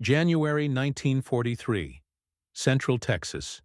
January 1943, Central Texas.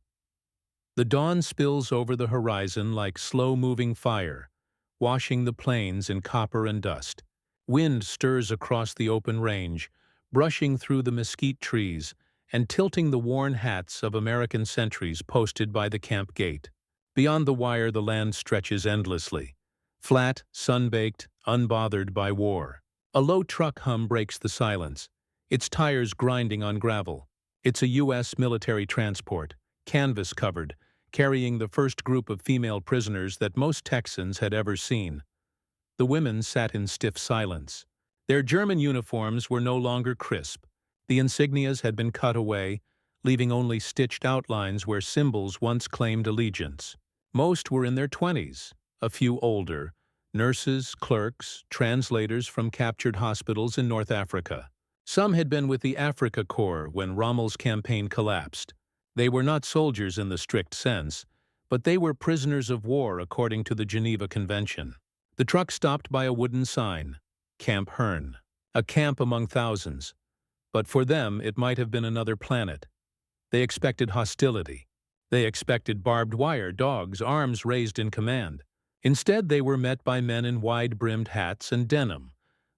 The dawn spills over the horizon like slow-moving fire, washing the plains in copper and dust. Wind stirs across the open range, brushing through the mesquite trees and tilting the worn hats of American sentries posted by the camp gate. Beyond the wire, the land stretches endlessly, flat, sun-baked, unbothered by war. A low truck hum breaks the silence, its tires grinding on gravel. It's a U.S. military transport, canvas-covered, carrying the first group of female prisoners that most Texans had ever seen. The women sat in stiff silence. Their German uniforms were no longer crisp. The insignias had been cut away, leaving only stitched outlines where symbols once claimed allegiance. Most were in their 20s, a few older, nurses, clerks, translators from captured hospitals in North Africa. Some had been with the Africa Corps when Rommel's campaign collapsed. They were not soldiers in the strict sense, but they were prisoners of war according to the Geneva Convention. The truck stopped by a wooden sign, Camp Hearne, a camp among thousands. But for them, it might have been another planet. They expected hostility. They expected barbed wire, dogs, arms raised in command. Instead, they were met by men in wide-brimmed hats and denim,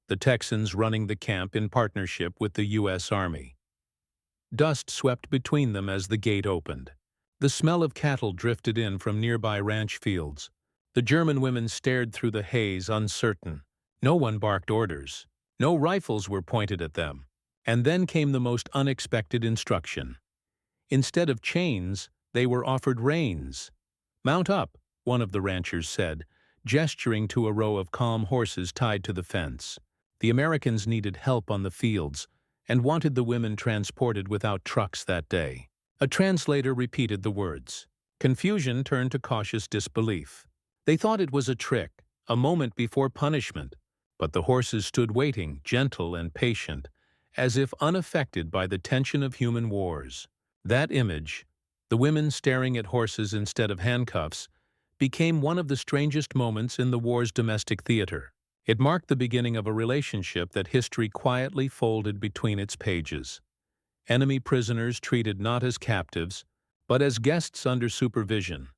the Texans running the camp in partnership with the U.S. Army. Dust swept between them as the gate opened. The smell of cattle drifted in from nearby ranch fields. The German women stared through the haze, uncertain. No one barked orders. No rifles were pointed at them. And then came the most unexpected instruction. Instead of chains, they were offered reins. "Mount up," one of the ranchers said, gesturing to a row of calm horses tied to the fence. The Americans needed help on the fields and wanted the women transported without trucks that day. A translator repeated the words. Confusion turned to cautious disbelief. They thought it was a trick, a moment before punishment, but the horses stood waiting, gentle and patient, as if unaffected by the tension of human wars. That image, the women staring at horses instead of handcuffs, became one of the strangest moments in the war's domestic theater. It marked the beginning of a relationship that history quietly folded between its pages. Enemy prisoners treated not as captives, but as guests under supervision.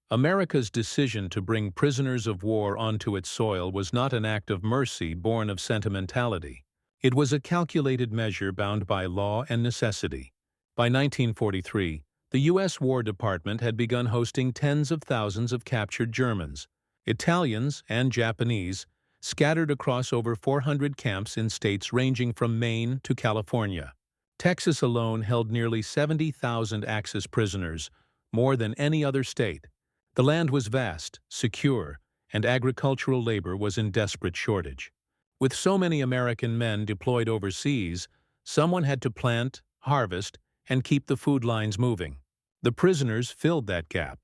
America's decision to bring prisoners of war onto its soil was not an act of mercy born of sentimentality. It was a calculated measure bound by law and necessity. By 1943, the U.S. War Department had begun hosting tens of thousands of captured Germans, Italians, and Japanese, scattered across over 400 camps in states ranging from Maine to California. Texas alone held nearly 70,000 Axis prisoners, more than any other state. The land was vast, secure, and agricultural labor was in desperate shortage. With so many American men deployed overseas, someone had to plant, harvest, and keep the food lines moving. The prisoners filled that gap.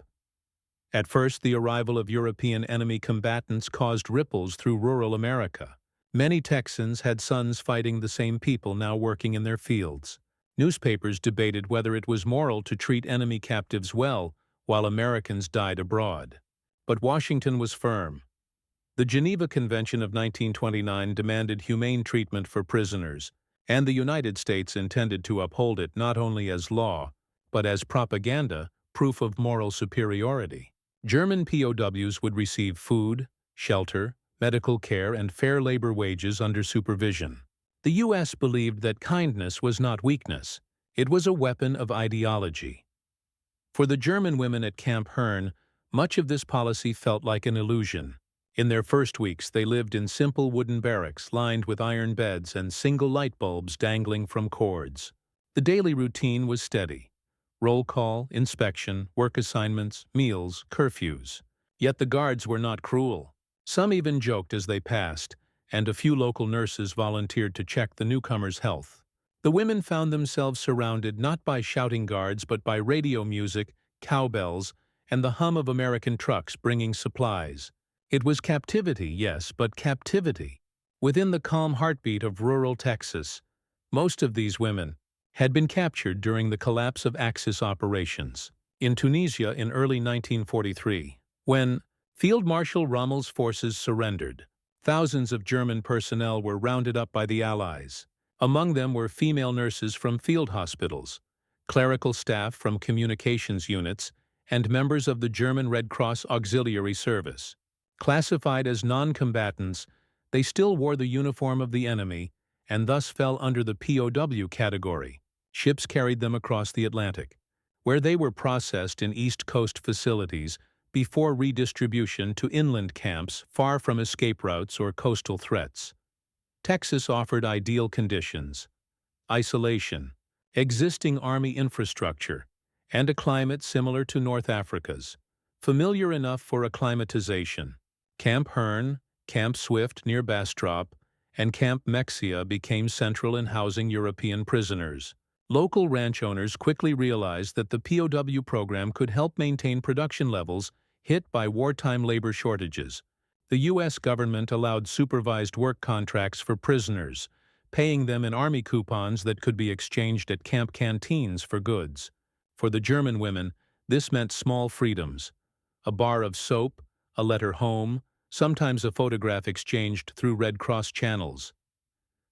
At first, the arrival of European enemy combatants caused ripples through rural America. Many Texans had sons fighting the same people now working in their fields. Newspapers debated whether it was moral to treat enemy captives well while Americans died abroad. But Washington was firm. The Geneva Convention of 1929 demanded humane treatment for prisoners, and the United States intended to uphold it not only as law, but as propaganda, proof of moral superiority. German POWs would receive food, shelter, medical care, and fair labor wages under supervision. The U.S. believed that kindness was not weakness, it was a weapon of ideology. For the German women at Camp Hearne, much of this policy felt like an illusion. In their first weeks, they lived in simple wooden barracks lined with iron beds and single light bulbs dangling from cords. The daily routine was steady. Roll call, inspection, work assignments, meals, curfews. Yet the guards were not cruel. Some even joked as they passed, and a few local nurses volunteered to check the newcomers' health. The women found themselves surrounded not by shouting guards but by radio music, cowbells, and the hum of American trucks bringing supplies. It was captivity, yes, but captivity. Within the calm heartbeat of rural Texas, most of these women had been captured during the collapse of Axis operations. In Tunisia in early 1943, when Field Marshal Rommel's forces surrendered, thousands of German personnel were rounded up by the Allies. Among them were female nurses from field hospitals, clerical staff from communications units, and members of the German Red Cross Auxiliary Service. Classified as non-combatants, they still wore the uniform of the enemy and thus fell under the POW category. Ships carried them across the Atlantic, where they were processed in East Coast facilities before redistribution to inland camps far from escape routes or coastal threats. Texas offered ideal conditions: isolation, existing Army infrastructure, and a climate similar to North Africa's, familiar enough for acclimatization. Camp Hearne, Camp Swift near Bastrop, and Camp Mexia became central in housing European prisoners. Local ranch owners quickly realized that the POW program could help maintain production levels hit by wartime labor shortages. The U.S. government allowed supervised work contracts for prisoners, paying them in Army coupons that could be exchanged at camp canteens for goods. For the German women, this meant small freedoms: a bar of soap, a letter home, sometimes a photograph exchanged through Red Cross channels.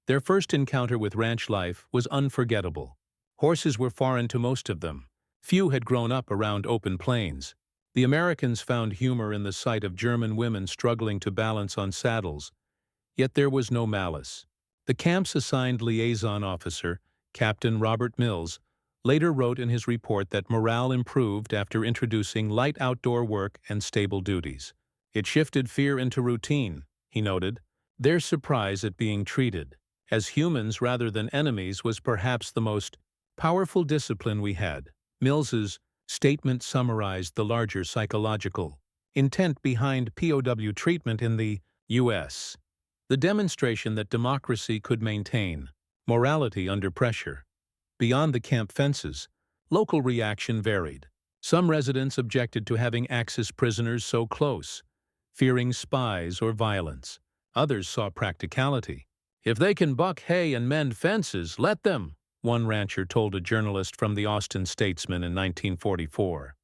Their first encounter with ranch life was unforgettable. Horses were foreign to most of them. Few had grown up around open plains. The Americans found humor in the sight of German women struggling to balance on saddles, yet there was no malice. The camp's assigned liaison officer, Captain Robert Mills, later wrote in his report that morale improved after introducing light outdoor work and stable duties. It shifted fear into routine, he noted. Their surprise at being treated as humans rather than enemies was perhaps the most powerful discipline we had. Mills's statement summarized the larger psychological intent behind POW treatment in the U.S. The demonstration that democracy could maintain morality under pressure. Beyond the camp fences, local reaction varied. Some residents objected to having Axis prisoners so close, fearing spies or violence. Others saw practicality. "If they can buck hay and mend fences, let them," one rancher told a journalist from the Austin Statesman in 1944.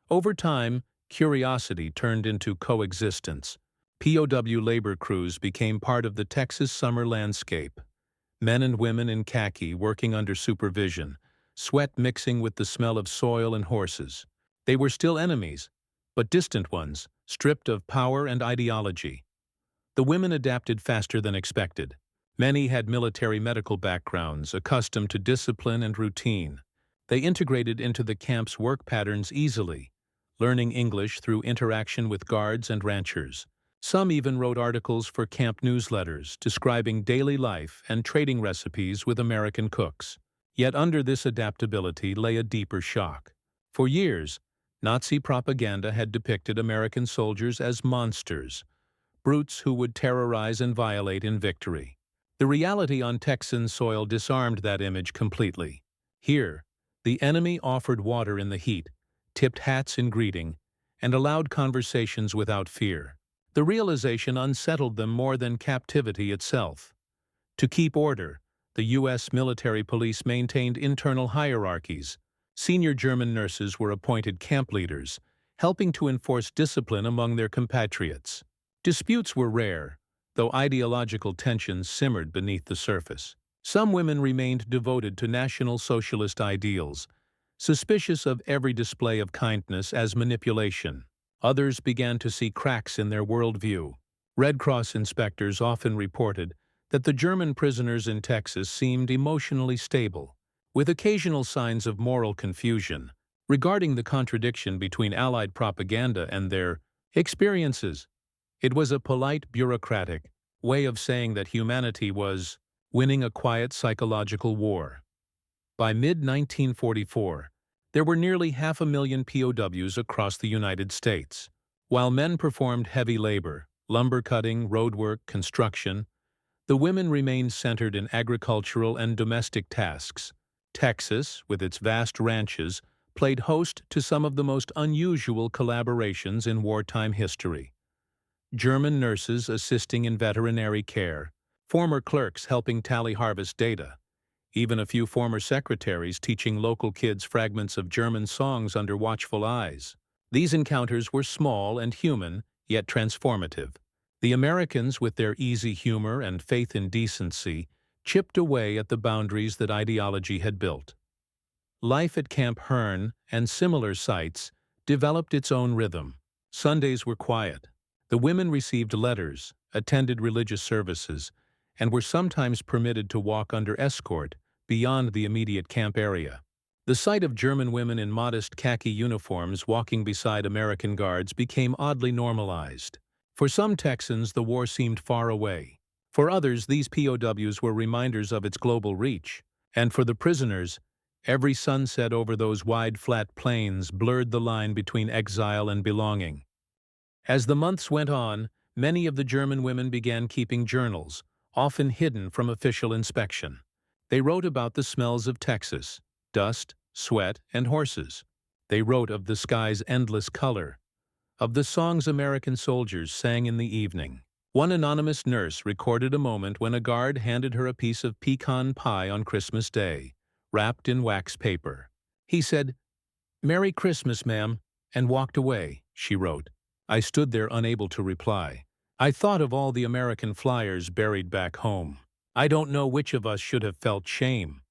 Over time, curiosity turned into coexistence. POW labor crews became part of the Texas summer landscape. Men and women in khaki working under supervision, sweat mixing with the smell of soil and horses. They were still enemies, but distant ones, stripped of power and ideology. The women adapted faster than expected. Many had military medical backgrounds, accustomed to discipline and routine. They integrated into the camp's work patterns easily, learning English through interaction with guards and ranchers. Some even wrote articles for camp newsletters describing daily life and trading recipes with American cooks. Yet under this adaptability lay a deeper shock. For years, Nazi propaganda had depicted American soldiers as monsters, brutes who would terrorize and violate in victory. The reality on Texan soil disarmed that image completely. Here, the enemy offered water in the heat, tipped hats in greeting, and allowed conversations without fear. The realization unsettled them more than captivity itself. To keep order, the U.S. military police maintained internal hierarchies. Senior German nurses were appointed camp leaders, helping to enforce discipline among their compatriots. Disputes were rare, though ideological tensions simmered beneath the surface. Some women remained devoted to National Socialist ideals, suspicious of every display of kindness as manipulation. Others began to see cracks in their worldview. Red Cross inspectors often reported that the German prisoners in Texas seemed emotionally stable, with occasional signs of moral confusion regarding the contradiction between Allied propaganda and their experiences. It was a polite, bureaucratic way of saying that humanity was winning a quiet psychological war. By mid-1944, there were nearly 500,000 POWs across the United States. While men performed heavy labor, lumber cutting, roadwork, construction, the women remained centered in agricultural and domestic tasks. Texas, with its vast ranches, played host to some of the most unusual collaborations in wartime history. German nurses assisting in veterinary care, former clerks helping tally harvest data, even a few former secretaries teaching local kids fragments of German songs under watchful eyes. These encounters were small and human, yet transformative. The Americans, with their easy humor and faith in decency, chipped away at the boundaries that ideology had built. Life at Camp Hearne and similar sites developed its own rhythm. Sundays were quiet. The women received letters, attended religious services, and were sometimes permitted to walk under escort beyond the immediate camp area. The sight of German women in modest khaki uniforms walking beside American guards became oddly normalized. For some Texans, the war seemed far away. For others, these POWs were reminders of its global reach. And for the prisoners, every sunset over those wide, flat plains blurred the line between exile and belonging. As the months went on, many of the German women began keeping journals, often hidden from official inspection. They wrote about the smells of Texas, dust, sweat, and horses. They wrote of the sky's endless color, of the songs American soldiers sang in the evening. One anonymous nurse recorded a moment when a guard handed her a piece of pecan pie on Christmas Day, wrapped in wax paper. He said, "Merry Christmas, ma'am," and walked away, she wrote. I stood there unable to reply. I thought of all the American flyers buried back home. I don't know which of us should have felt shame.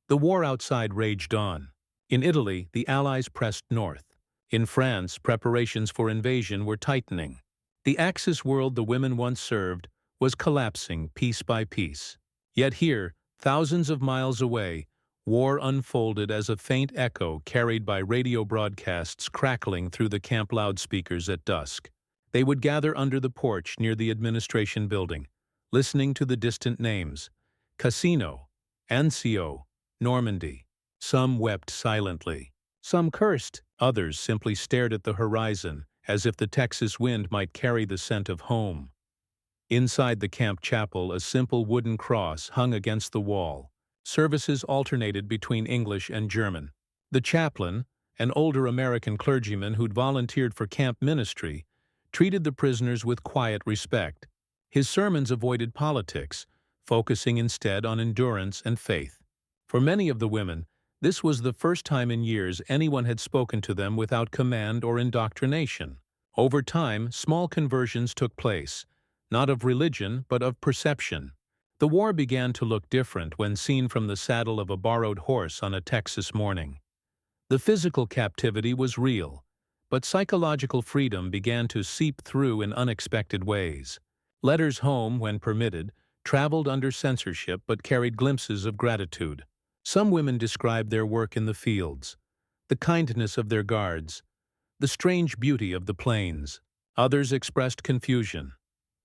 The war outside raged on. In Italy, the Allies pressed north. In France, preparations for invasion were tightening. The Axis world the women once served was collapsing piece by piece. Yet here, thousands of miles away, war unfolded as a faint echo carried by radio broadcasts crackling through the camp loudspeakers at dusk. They would gather under the porch near the administration building, listening to the distant names: Cassino, Anzio, Normandy. Some wept silently. Some cursed. Others simply stared at the horizon, as if the Texas wind might carry the scent of home. Inside the camp chapel, a simple wooden cross hung against the wall. Services alternated between English and German. The chaplain, an older American clergyman who'd volunteered for camp ministry, treated the prisoners with quiet respect. His sermons avoided politics, focusing instead on endurance and faith. For many of the women, this was the first time in years anyone had spoken to them without command or indoctrination. Over time, small conversions took place, not of religion but of perception. The war began to look different when seen from the saddle of a borrowed horse on a Texas morning. The physical captivity was real, but psychological freedom began to seep through in unexpected ways. Letters home, when permitted, traveled under censorship but carried glimpses of gratitude. Some women described their work in the fields, the kindness of their guards, the strange beauty of the plains. Others expressed confusion,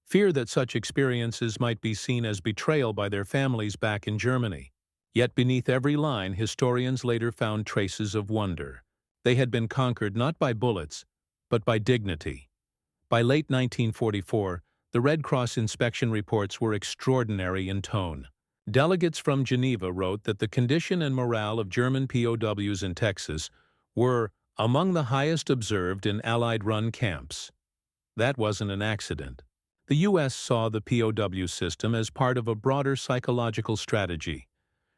fear that such experiences might be seen as betrayal by their families back in Germany. Yet beneath every line, historians later found traces of wonder. They had been conquered not by bullets, but by dignity. By late 1944, the Red Cross inspection reports were extraordinary in tone. Delegates from Geneva wrote that the condition and morale of German POWs in Texas were among the highest observed in Allied-run camps. That wasn't an accident. The U.S. saw the POW system as part of a broader psychological strategy,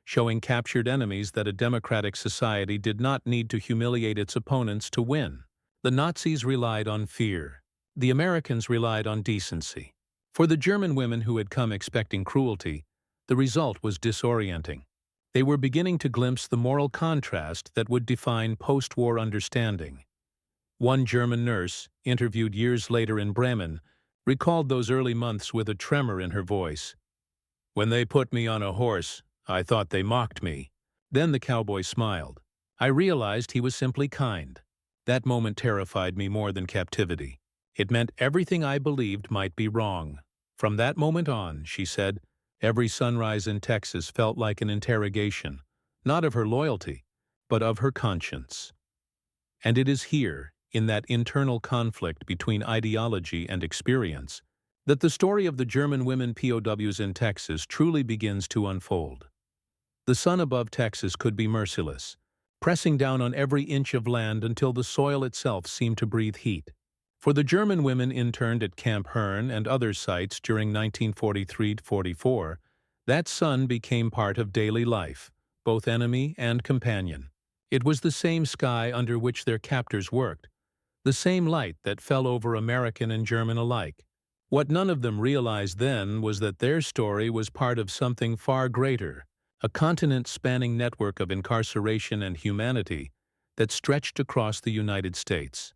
showing captured enemies that a democratic society did not need to humiliate its opponents to win. The Nazis relied on fear. The Americans relied on decency. For the German women who had come expecting cruelty, the result was disorienting. They were beginning to glimpse the moral contrast that would define post-war understanding. One German nurse, interviewed years later in Bremen, recalled those early months with a tremor in her voice. "When they put me on a horse, I thought they mocked me." Then the cowboy smiled. "I realized he was simply kind." That moment terrified me more than captivity. It meant everything I believed might be wrong. From that moment on, she said, every sunrise in Texas felt like an interrogation, not of her loyalty, but of her conscience. And it is here, in that internal conflict between ideology and experience, that the story of the German women POWs in Texas truly begins to unfold. The sun above Texas could be merciless, pressing down on every inch of land until the soil itself seemed to breathe heat. For the German women interned at Camp Hearne and other sites during 1943-44, that sun became part of daily life, both enemy and companion. It was the same sky under which their captors worked, the same light that fell over American and German alike. What none of them realized then was that their story was part of something far greater, a continent-spanning network of incarceration and humanity that stretched across the United States.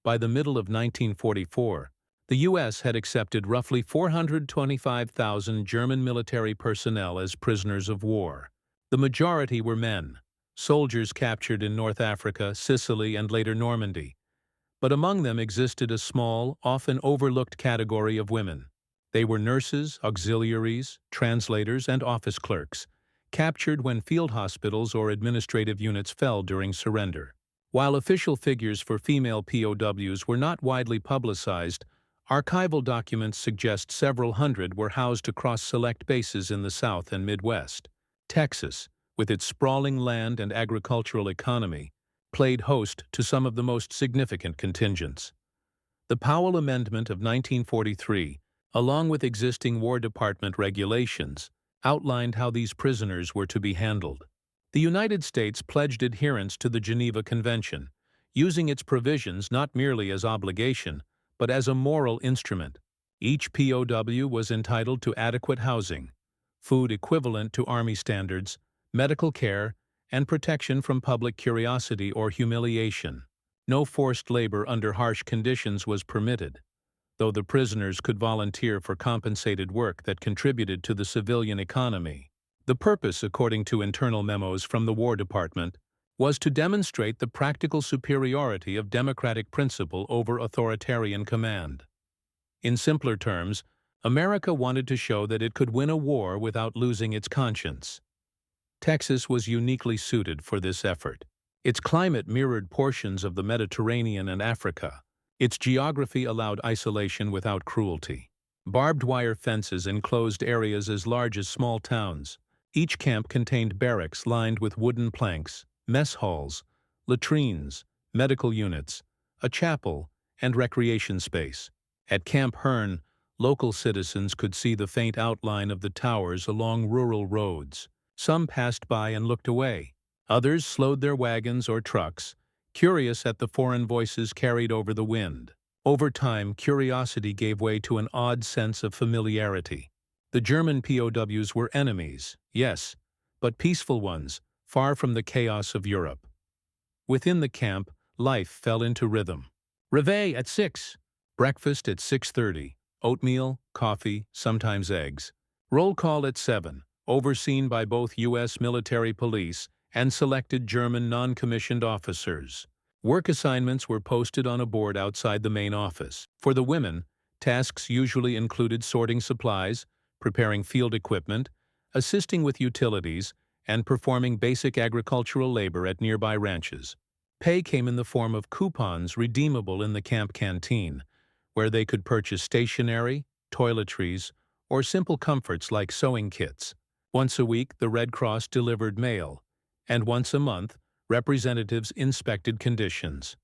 By the middle of 1944, the U.S. had accepted roughly 425,000 German military personnel as prisoners of war. The majority were men, soldiers captured in North Africa, Sicily, and later Normandy. But among them existed a small, often overlooked category of women. They were nurses, auxiliaries, translators, and office clerks, captured when field hospitals or administrative units fell during surrender. While official figures for female POWs were not widely publicized, archival documents suggest several hundred were housed across select bases in the South and Midwest. Texas, with its sprawling land and agricultural economy, played host to some of the most significant contingents. The Powell Amendment of 1943, along with existing War Department regulations, outlined how these prisoners were to be handled. The United States pledged adherence to the Geneva Convention, using its provisions not merely as obligation, but as a moral instrument. Each POW was entitled to adequate housing, food equivalent to Army standards, medical care, and protection from public curiosity or humiliation. No forced labor under harsh conditions was permitted, though the prisoners could volunteer for compensated work that contributed to the civilian economy. The purpose, according to internal memos from the War Department, was to demonstrate the practical superiority of democratic principle over authoritarian command. In simpler terms, America wanted to show that it could win a war without losing its conscience. Texas was uniquely suited for this effort. Its climate mirrored portions of the Mediterranean and Africa. Its geography allowed isolation without cruelty. Barbed wire fences enclosed areas as large as small towns. Each camp contained barracks lined with wooden planks, mess halls, latrines, medical units, a chapel, and recreation space. At Camp Hearne, local citizens could see the faint outline of the towers along rural roads. Some passed by and looked away. Others slowed their wagons or trucks, curious at the foreign voices carried over the wind. Over time, curiosity gave way to an odd sense of familiarity. The German POWs were enemies, yes, but peaceful ones, far from the chaos of Europe. Within the camp, life fell into rhythm. Réveil at 6, breakfast at 6:30, oatmeal, coffee, sometimes eggs. Roll call at 7, overseen by both U.S. military police and selected German non-commissioned officers. Work assignments were posted on a board outside the main office. For the women, tasks usually included sorting supplies, preparing field equipment, assisting with utilities, and performing basic agricultural labor at nearby ranches. Pay came in the form of coupons redeemable in the camp canteen, where they could purchase stationery, toiletries, or simple comforts like sewing kits. Once a week, the Red Cross delivered mail, and once a month, representatives inspected conditions.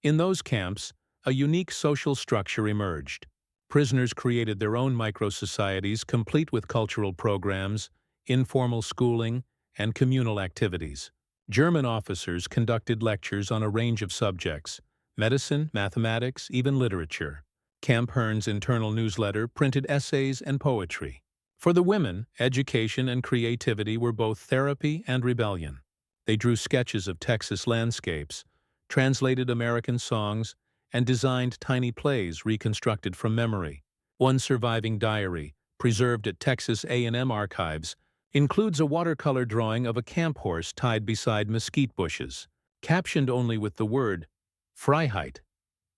In those camps, a unique social structure emerged. Prisoners created their own micro-societies complete with cultural programs, informal schooling, and communal activities. German officers conducted lectures on a range of subjects: medicine, mathematics, even literature. Camp Hearne's internal newsletter printed essays and poetry. For the women, education and creativity were both therapy and rebellion. They drew sketches of Texas landscapes, translated American songs, and designed tiny plays reconstructed from memory. One surviving diary, preserved at Texas A&M archives, includes a watercolor drawing of a camp horse tied beside mesquite bushes, captioned only with the word Freiheit,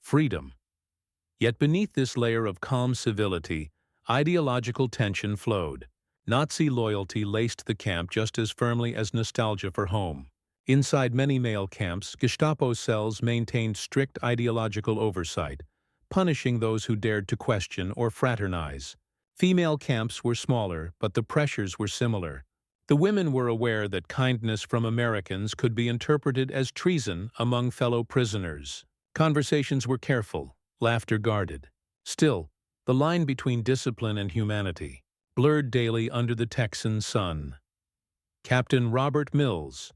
freedom. Yet beneath this layer of calm civility, ideological tension flowed. Nazi loyalty laced the camp just as firmly as nostalgia for home. Inside many male camps, Gestapo cells maintained strict ideological oversight, punishing those who dared to question or fraternize. Female camps were smaller, but the pressures were similar. The women were aware that kindness from Americans could be interpreted as treason among fellow prisoners. Conversations were careful, laughter guarded. Still, the line between discipline and humanity blurred daily under the Texan sun. Captain Robert Mills,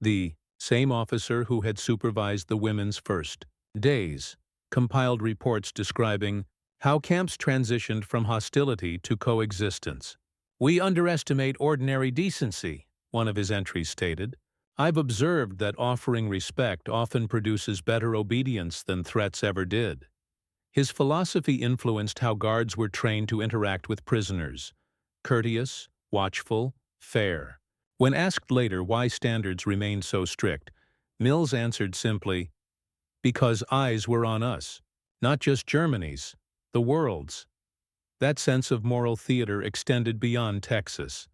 the same officer who had supervised the women's first days, compiled reports describing How camps transitioned from hostility to coexistence. "We underestimate ordinary decency," one of his entries stated. "I've observed that offering respect often produces better obedience than threats ever did." His philosophy influenced how guards were trained to interact with prisoners: courteous, watchful, fair. When asked later why standards remained so strict, Mills answered simply, "Because eyes were on us, not just Germany's, the world's." That sense of moral theater extended beyond Texas.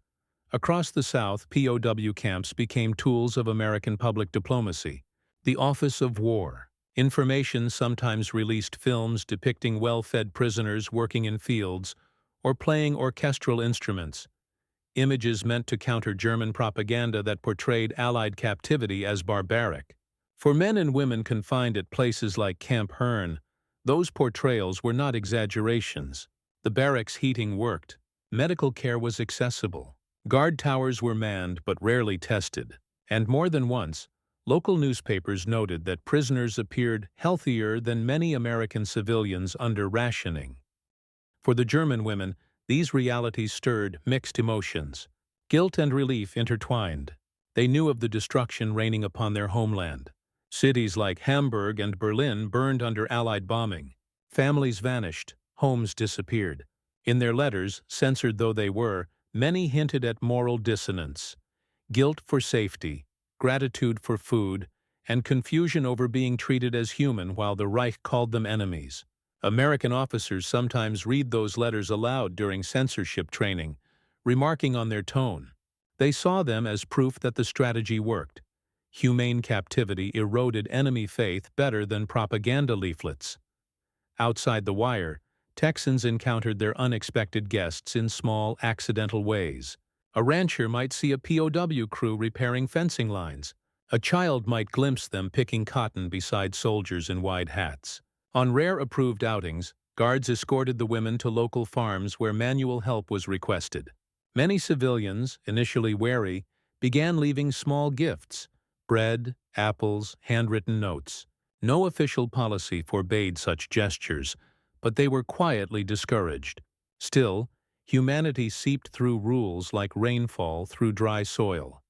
Across the South, POW camps became tools of American public diplomacy. The Office of War. Information sometimes released films depicting well-fed prisoners working in fields or playing orchestral instruments. Images meant to counter German propaganda that portrayed Allied captivity as barbaric. For men and women confined at places like Camp Hearne, those portrayals were not exaggerations. The barracks heating worked. Medical care was accessible. Guard towers were manned but rarely tested. And more than once, local newspapers noted that prisoners appeared healthier than many American civilians under rationing. For the German women, these realities stirred mixed emotions. Guilt and relief intertwined. They knew of the destruction raining upon their homeland. Cities like Hamburg and Berlin burned under Allied bombing. Families vanished, homes disappeared. In their letters, censored though they were, many hinted at moral dissonance. Guilt for safety, gratitude for food, and confusion over being treated as human while the Reich called them enemies. American officers sometimes read those letters aloud during censorship training, remarking on their tone. They saw them as proof that the strategy worked. Humane captivity eroded enemy faith better than propaganda leaflets. Outside the wire, Texans encountered their unexpected guests in small, accidental ways. A rancher might see a POW crew repairing fencing lines. A child might glimpse them picking cotton beside soldiers in wide hats. On rare approved outings, guards escorted the women to local farms where manual help was requested. Many civilians, initially wary, began leaving small gifts: bread, apples, handwritten notes. No official policy forbade such gestures, but they were quietly discouraged. Still, humanity seeped through rules like rainfall through dry soil.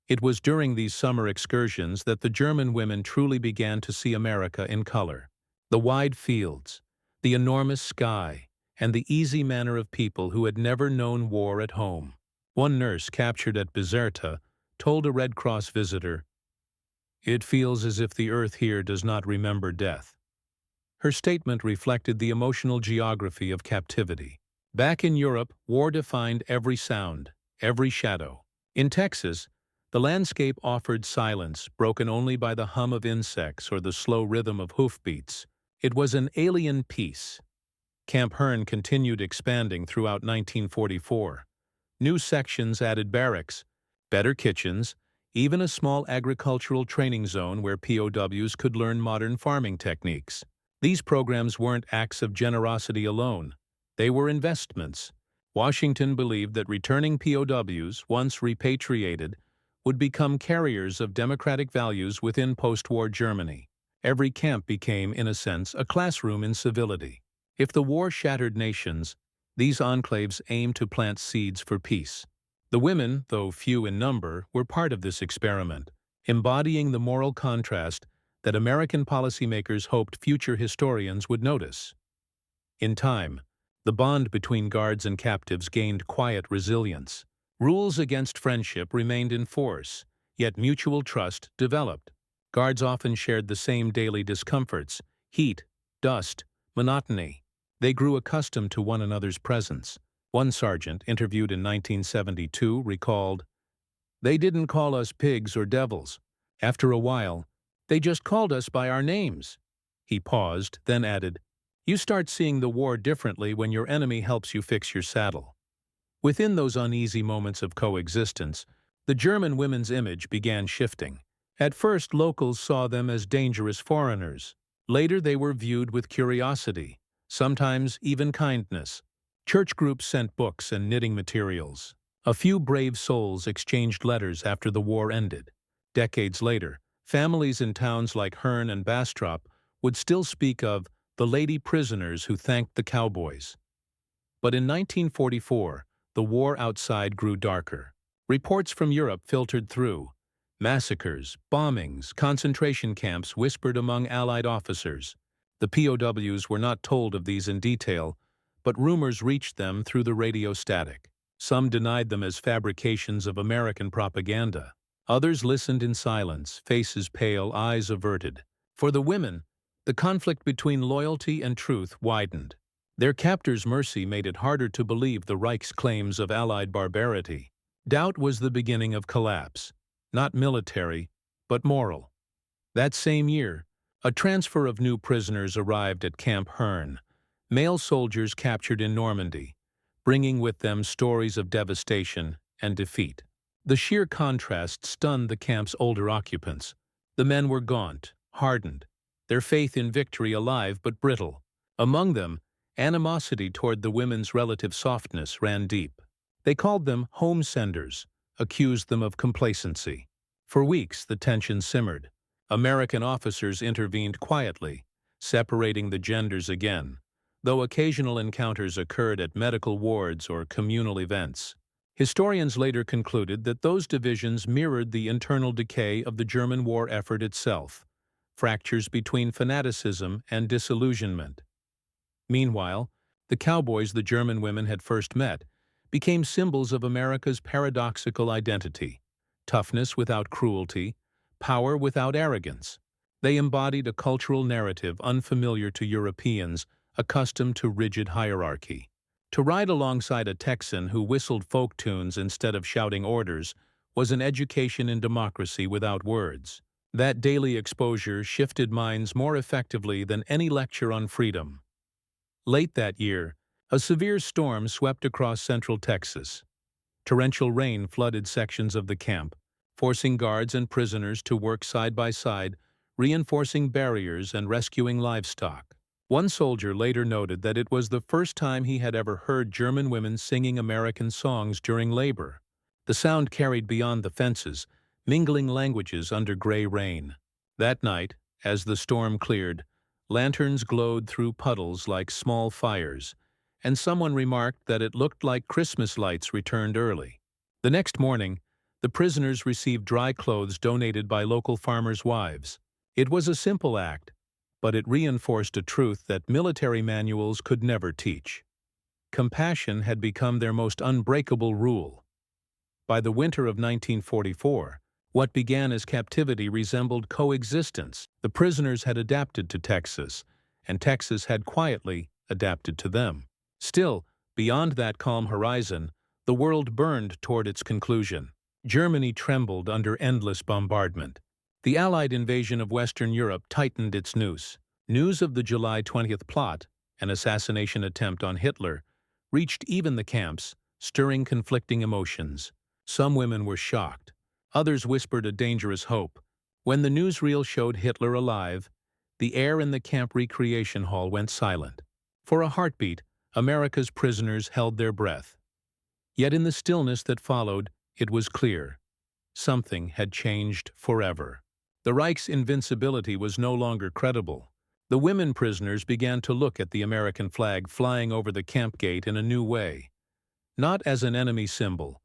It was during these summer excursions that the German women truly began to see America in color. The wide fields, the enormous sky, and the easy manner of people who had never known war at home. One nurse captured at Bizerta told a Red Cross visitor, "It feels as if the earth here does not remember death." Her statement reflected the emotional geography of captivity. Back in Europe, war defined every sound, every shadow. In Texas, the landscape offered silence, broken only by the hum of insects or the slow rhythm of hoofbeats. It was an alien peace. Camp Hearne continued expanding throughout 1944. New sections added barracks, better kitchens, even a small agricultural training zone where POWs could learn modern farming techniques. These programs weren't acts of generosity alone. They were investments. Washington believed that returning POWs, once repatriated, would become carriers of democratic values within post-war Germany. Every camp became, in a sense, a classroom in civility. If the war shattered nations, these enclaves aimed to plant seeds for peace. The women, though few in number, were part of this experiment, embodying the moral contrast that American policymakers hoped future historians would notice. In time, the bond between guards and captives gained quiet resilience. Rules against friendship remained in force, yet mutual trust developed. Guards often shared the same daily discomforts: heat, dust, monotony. They grew accustomed to one another's presence. One sergeant, interviewed in 1972, recalled, "They didn't call us pigs or devils. After a while, they just called us by our names." He paused, then added, "You start seeing the war differently when your enemy helps you fix your saddle." Within those uneasy moments of coexistence, the German women's image began shifting. At first, locals saw them as dangerous foreigners. Later, they were viewed with curiosity, sometimes even kindness. Church groups sent books and knitting materials. A few brave souls exchanged letters after the war ended. Decades later, families in towns like Hearne and Bastrop would still speak of the lady prisoners who thanked the Cowboys. But in 1944, the war outside grew darker. Reports from Europe filtered through. Massacres, bombings, concentration camps whispered among Allied officers. The POWs were not told of these in detail, but rumors reached them through the radio static. Some denied them as fabrications of American propaganda. Others listened in silence, faces pale, eyes averted. For the women, the conflict between loyalty and truth widened. Their captors' mercy made it harder to believe the Reich's claims of Allied barbarity. Doubt was the beginning of collapse, not military, but moral. That same year, a transfer of new prisoners arrived at Camp Hearne, male soldiers captured in Normandy, bringing with them stories of devastation and defeat. The sheer contrast stunned the camp's older occupants. The men were gaunt, hardened, their faith in victory alive but brittle. Among them, animosity toward the women's relative softness ran deep. They called them home senders, accused them of complacency. For weeks, the tension simmered. American officers intervened quietly, separating the genders again, though occasional encounters occurred at medical wards or communal events. Historians later concluded that those divisions mirrored the internal decay of the German war effort itself, fractures between fanaticism and disillusionment. Meanwhile, the Cowboys the German women had first met became symbols of America's paradoxical identity: toughness without cruelty, power without arrogance. They embodied a cultural narrative unfamiliar to Europeans accustomed to rigid hierarchy. To ride alongside a Texan who whistled folk tunes instead of shouting orders was an education in democracy without words. That daily exposure shifted minds more effectively than any lecture on freedom. Late that year, a severe storm swept across central Texas. Torrential rain flooded sections of the camp, forcing guards and prisoners to work side by side, reinforcing barriers and rescuing livestock. One soldier later noted that it was the first time he had ever heard German women singing American songs during labor. The sound carried beyond the fences, mingling languages under gray rain. That night, as the storm cleared, lanterns glowed through puddles like small fires, and someone remarked that it looked like Christmas lights returned early. The next morning, the prisoners received dry clothes donated by local farmers' wives. It was a simple act, but it reinforced a truth that military manuals could never teach. Compassion had become their most unbreakable rule. By the winter of 1944, what began as captivity resembled coexistence. The prisoners had adapted to Texas, and Texas had quietly adapted to them. Still, beyond that calm horizon, the world burned toward its conclusion. Germany trembled under endless bombardment. The Allied invasion of Western Europe tightened its noose. News of the July 20th plot, an assassination attempt on Hitler, reached even the camps, stirring conflicting emotions. Some women were shocked. Others whispered a dangerous hope. When the newsreel showed Hitler alive, the air in the camp recreation hall went silent. For a heartbeat, America's prisoners held their breath. Yet in the stillness that followed, it was clear. Something had changed forever. The Reich's invincibility was no longer credible. The women prisoners began to look at the American flag flying over the camp gate in a new way, not as an enemy symbol,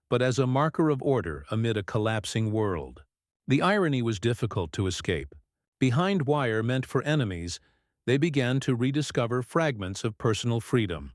but as a marker of order amid a collapsing world. The irony was difficult to escape. Behind wire meant for enemies, they began to rediscover fragments of personal freedom.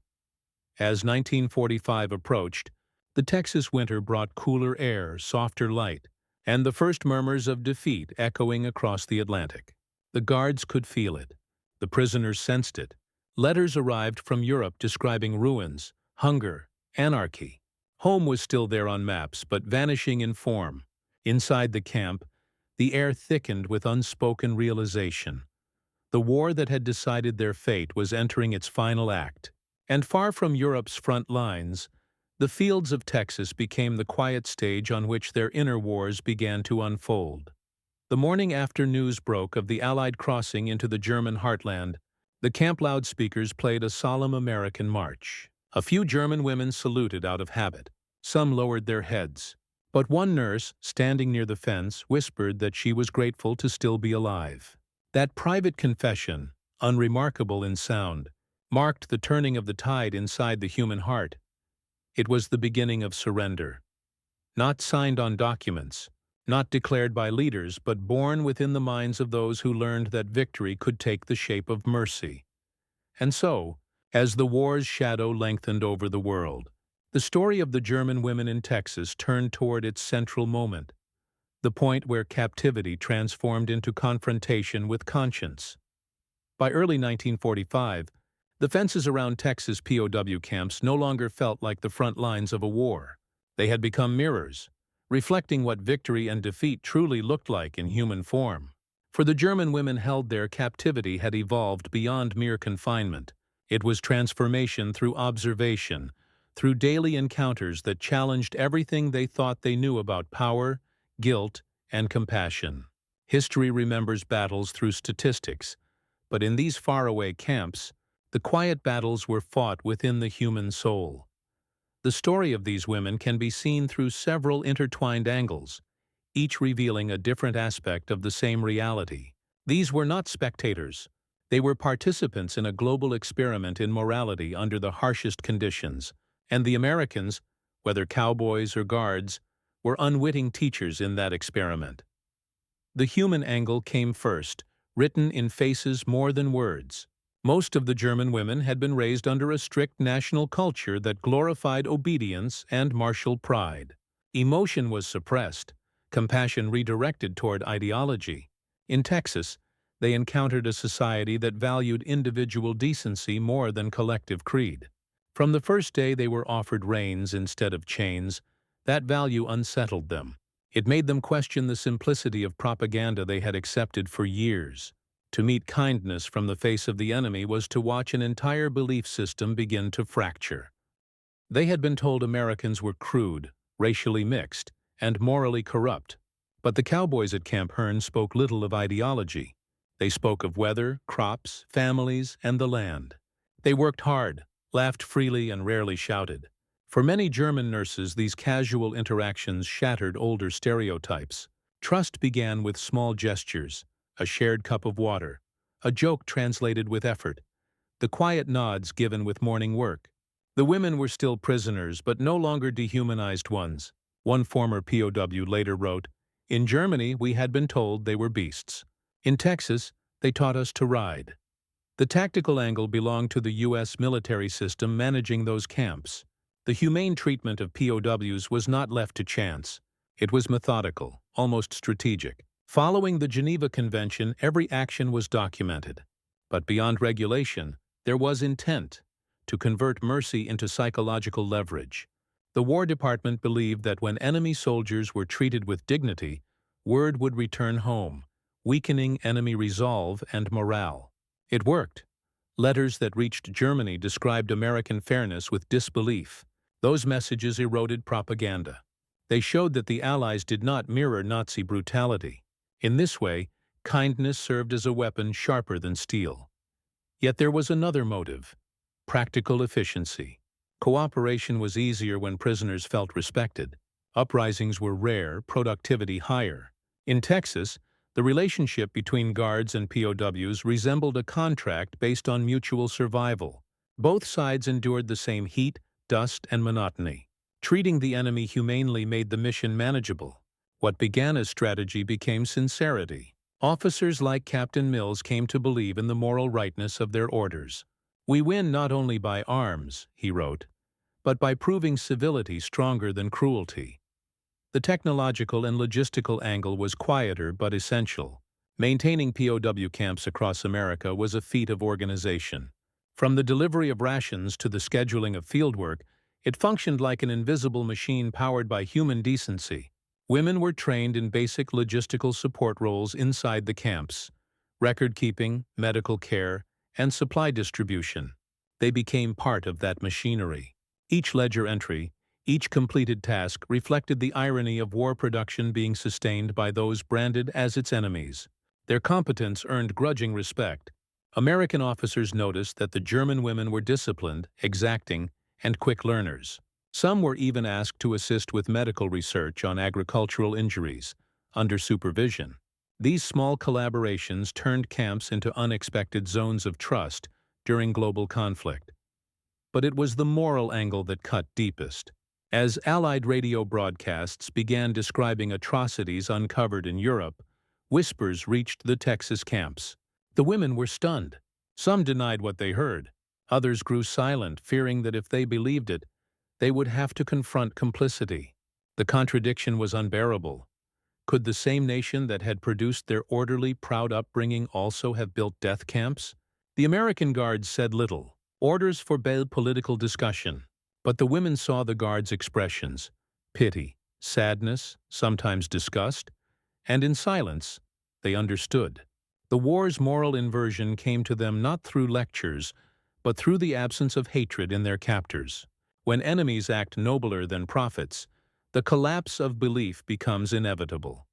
As 1945 approached, the Texas winter brought cooler air, softer light, and the first murmurs of defeat echoing across the Atlantic. The guards could feel it. The prisoners sensed it. Letters arrived from Europe describing ruins, hunger, anarchy. Home was still there on maps, but vanishing in form. Inside the camp, the air thickened with unspoken realization. The war that had decided their fate was entering its final act. And far from Europe's front lines, the fields of Texas became the quiet stage on which their inner wars began to unfold. The morning after news broke of the Allied crossing into the German heartland, the camp loudspeakers played a solemn American march. A few German women saluted out of habit. Some lowered their heads. But one nurse, standing near the fence, whispered that she was grateful to still be alive. That private confession, unremarkable in sound, marked the turning of the tide inside the human heart. It was the beginning of surrender. Not signed on documents, not declared by leaders, but born within the minds of those who learned that victory could take the shape of mercy. And so, as the war's shadow lengthened over the world, the story of the German women in Texas turned toward its central moment, the point where captivity transformed into confrontation with conscience. By early 1945, the fences around Texas POW camps no longer felt like the front lines of a war. They had become mirrors, reflecting what victory and defeat truly looked like in human form. For the German women held there, captivity had evolved beyond mere confinement. It was transformation through observation, through daily encounters that challenged everything they thought they knew about power, guilt, and compassion. History remembers battles through statistics, but in these faraway camps, the quiet battles were fought within the human soul. The story of these women can be seen through several intertwined angles, each revealing a different aspect of the same reality. These were not spectators. They were participants in a global experiment in morality under the harshest conditions, and the Americans, whether cowboys or guards, were unwitting teachers in that experiment. The human angle came first, written in faces more than words. Most of the German women had been raised under a strict national culture that glorified obedience and martial pride. Emotion was suppressed, compassion redirected toward ideology. In Texas, they encountered a society that valued individual decency more than collective creed. From the first day they were offered reins instead of chains, that value unsettled them. It made them question the simplicity of propaganda they had accepted for years. To meet kindness from the face of the enemy was to watch an entire belief system begin to fracture. They had been told Americans were crude, racially mixed, and morally corrupt. But the cowboys at Camp Hearne spoke little of ideology. They spoke of weather, crops, families, and the land. They worked hard, laughed freely, and rarely shouted. For many German nurses, these casual interactions shattered older stereotypes. Trust began with small gestures, a shared cup of water, a joke translated with effort, the quiet nods given with morning work. The women were still prisoners, but no longer dehumanized ones. One former POW later wrote, "In Germany, we had been told they were beasts. In Texas, they taught us to ride." The tactical angle belonged to the U.S. military system managing those camps. The humane treatment of POWs was not left to chance. It was methodical, almost strategic. Following the Geneva Convention, every action was documented. But beyond regulation, there was intent to convert mercy into psychological leverage. The War Department believed that when enemy soldiers were treated with dignity, word would return home, weakening enemy resolve and morale. It worked. Letters that reached Germany described American fairness with disbelief. Those messages eroded propaganda. They showed that the Allies did not mirror Nazi brutality. In this way, kindness served as a weapon sharper than steel. Yet there was another motive: practical efficiency. Cooperation was easier when prisoners felt respected. Uprisings were rare, productivity higher. In Texas, the relationship between guards and POWs resembled a contract based on mutual survival. Both sides endured the same heat, dust, and monotony. Treating the enemy humanely made the mission manageable. What began as strategy became sincerity. Officers like Captain Mills came to believe in the moral rightness of their orders. "We win not only by arms," he wrote, "but by proving civility stronger than cruelty." The technological and logistical angle was quieter but essential. Maintaining POW camps across America was a feat of organization. From the delivery of rations to the scheduling of fieldwork, it functioned like an invisible machine powered by human decency. Women were trained in basic logistical support roles inside the camps: record-keeping, medical care, and supply distribution. They became part of that machinery. Each ledger entry, each completed task reflected the irony of war production being sustained by those branded as its enemies. Their competence earned grudging respect. American officers noticed that the German women were disciplined, exacting, and quick learners. Some were even asked to assist with medical research on agricultural injuries, under supervision. These small collaborations turned camps into unexpected zones of trust during global conflict. But it was the moral angle that cut deepest. As Allied radio broadcasts began describing atrocities uncovered in Europe, whispers reached the Texas camps. The women were stunned. Some denied what they heard. Others grew silent, fearing that if they believed it, they would have to confront complicity. The contradiction was unbearable. Could the same nation that had produced their orderly, proud upbringing also have built death camps? The American Guards said little. Orders forbade political discussion. But the women saw the Guards' expressions: pity, sadness, sometimes disgust, and in silence, they understood. The war's moral inversion came to them not through lectures, but through the absence of hatred in their captors. When enemies act nobler than prophets, the collapse of belief becomes inevitable.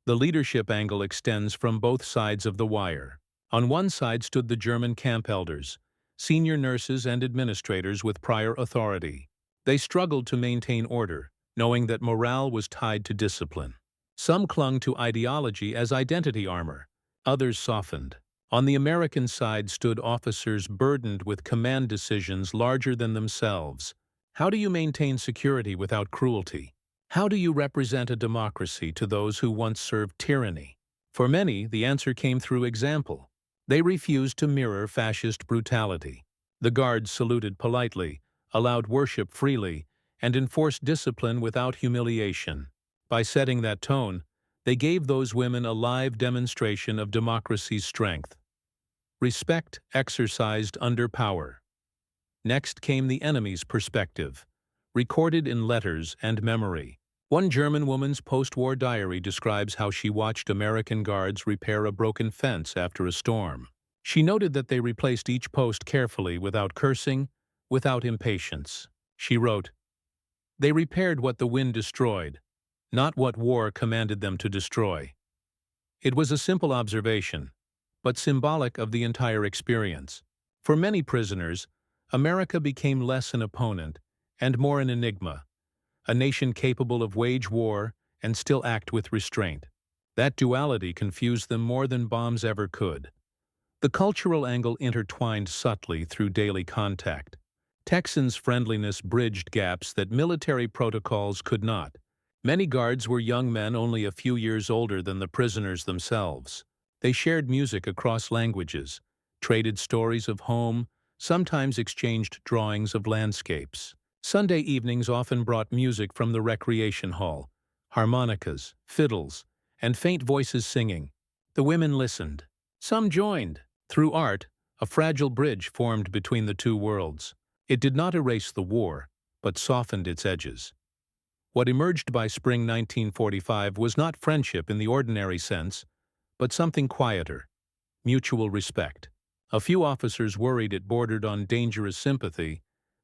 The leadership angle extends from both sides of the wire. On one side stood the German camp elders, senior nurses and administrators with prior authority. They struggled to maintain order, knowing that morale was tied to discipline. Some clung to ideology as identity armor. Others softened. On the American side stood officers burdened with command decisions larger than themselves. How do you maintain security without cruelty? How do you represent a democracy to those who once served tyranny? For many, the answer came through example. They refused to mirror fascist brutality. The Guards saluted politely, allowed worship freely, and enforced discipline without humiliation. By setting that tone, they gave those women a live demonstration of democracy's strength. Respect exercised under power. Next came the enemy's perspective, recorded in letters and memory. One German woman's post-war diary describes how she watched American Guards repair a broken fence after a storm. She noted that they replaced each post carefully, without cursing, without impatience. She wrote, "They repaired what the wind destroyed, not what war commanded them to destroy." It was a simple observation, but symbolic of the entire experience. For many prisoners, America became less an opponent and more an enigma, a nation capable of wage war and still act with restraint. That duality confused them more than bombs ever could. The cultural angle intertwined subtly through daily contact. Texans' friendliness bridged gaps that military protocols could not. Many guards were young men only a few years older than the prisoners themselves. They shared music across languages, traded stories of home, sometimes exchanged drawings of landscapes. Sunday evenings often brought music from the recreation hall, harmonicas, fiddles, and faint voices singing. The women listened. Some joined. Through art, a fragile bridge formed between the two worlds. It did not erase the war, but softened its edges. What emerged by spring 1945 was not friendship in the ordinary sense, but something quieter: mutual respect. A few officers worried it bordered on dangerous sympathy,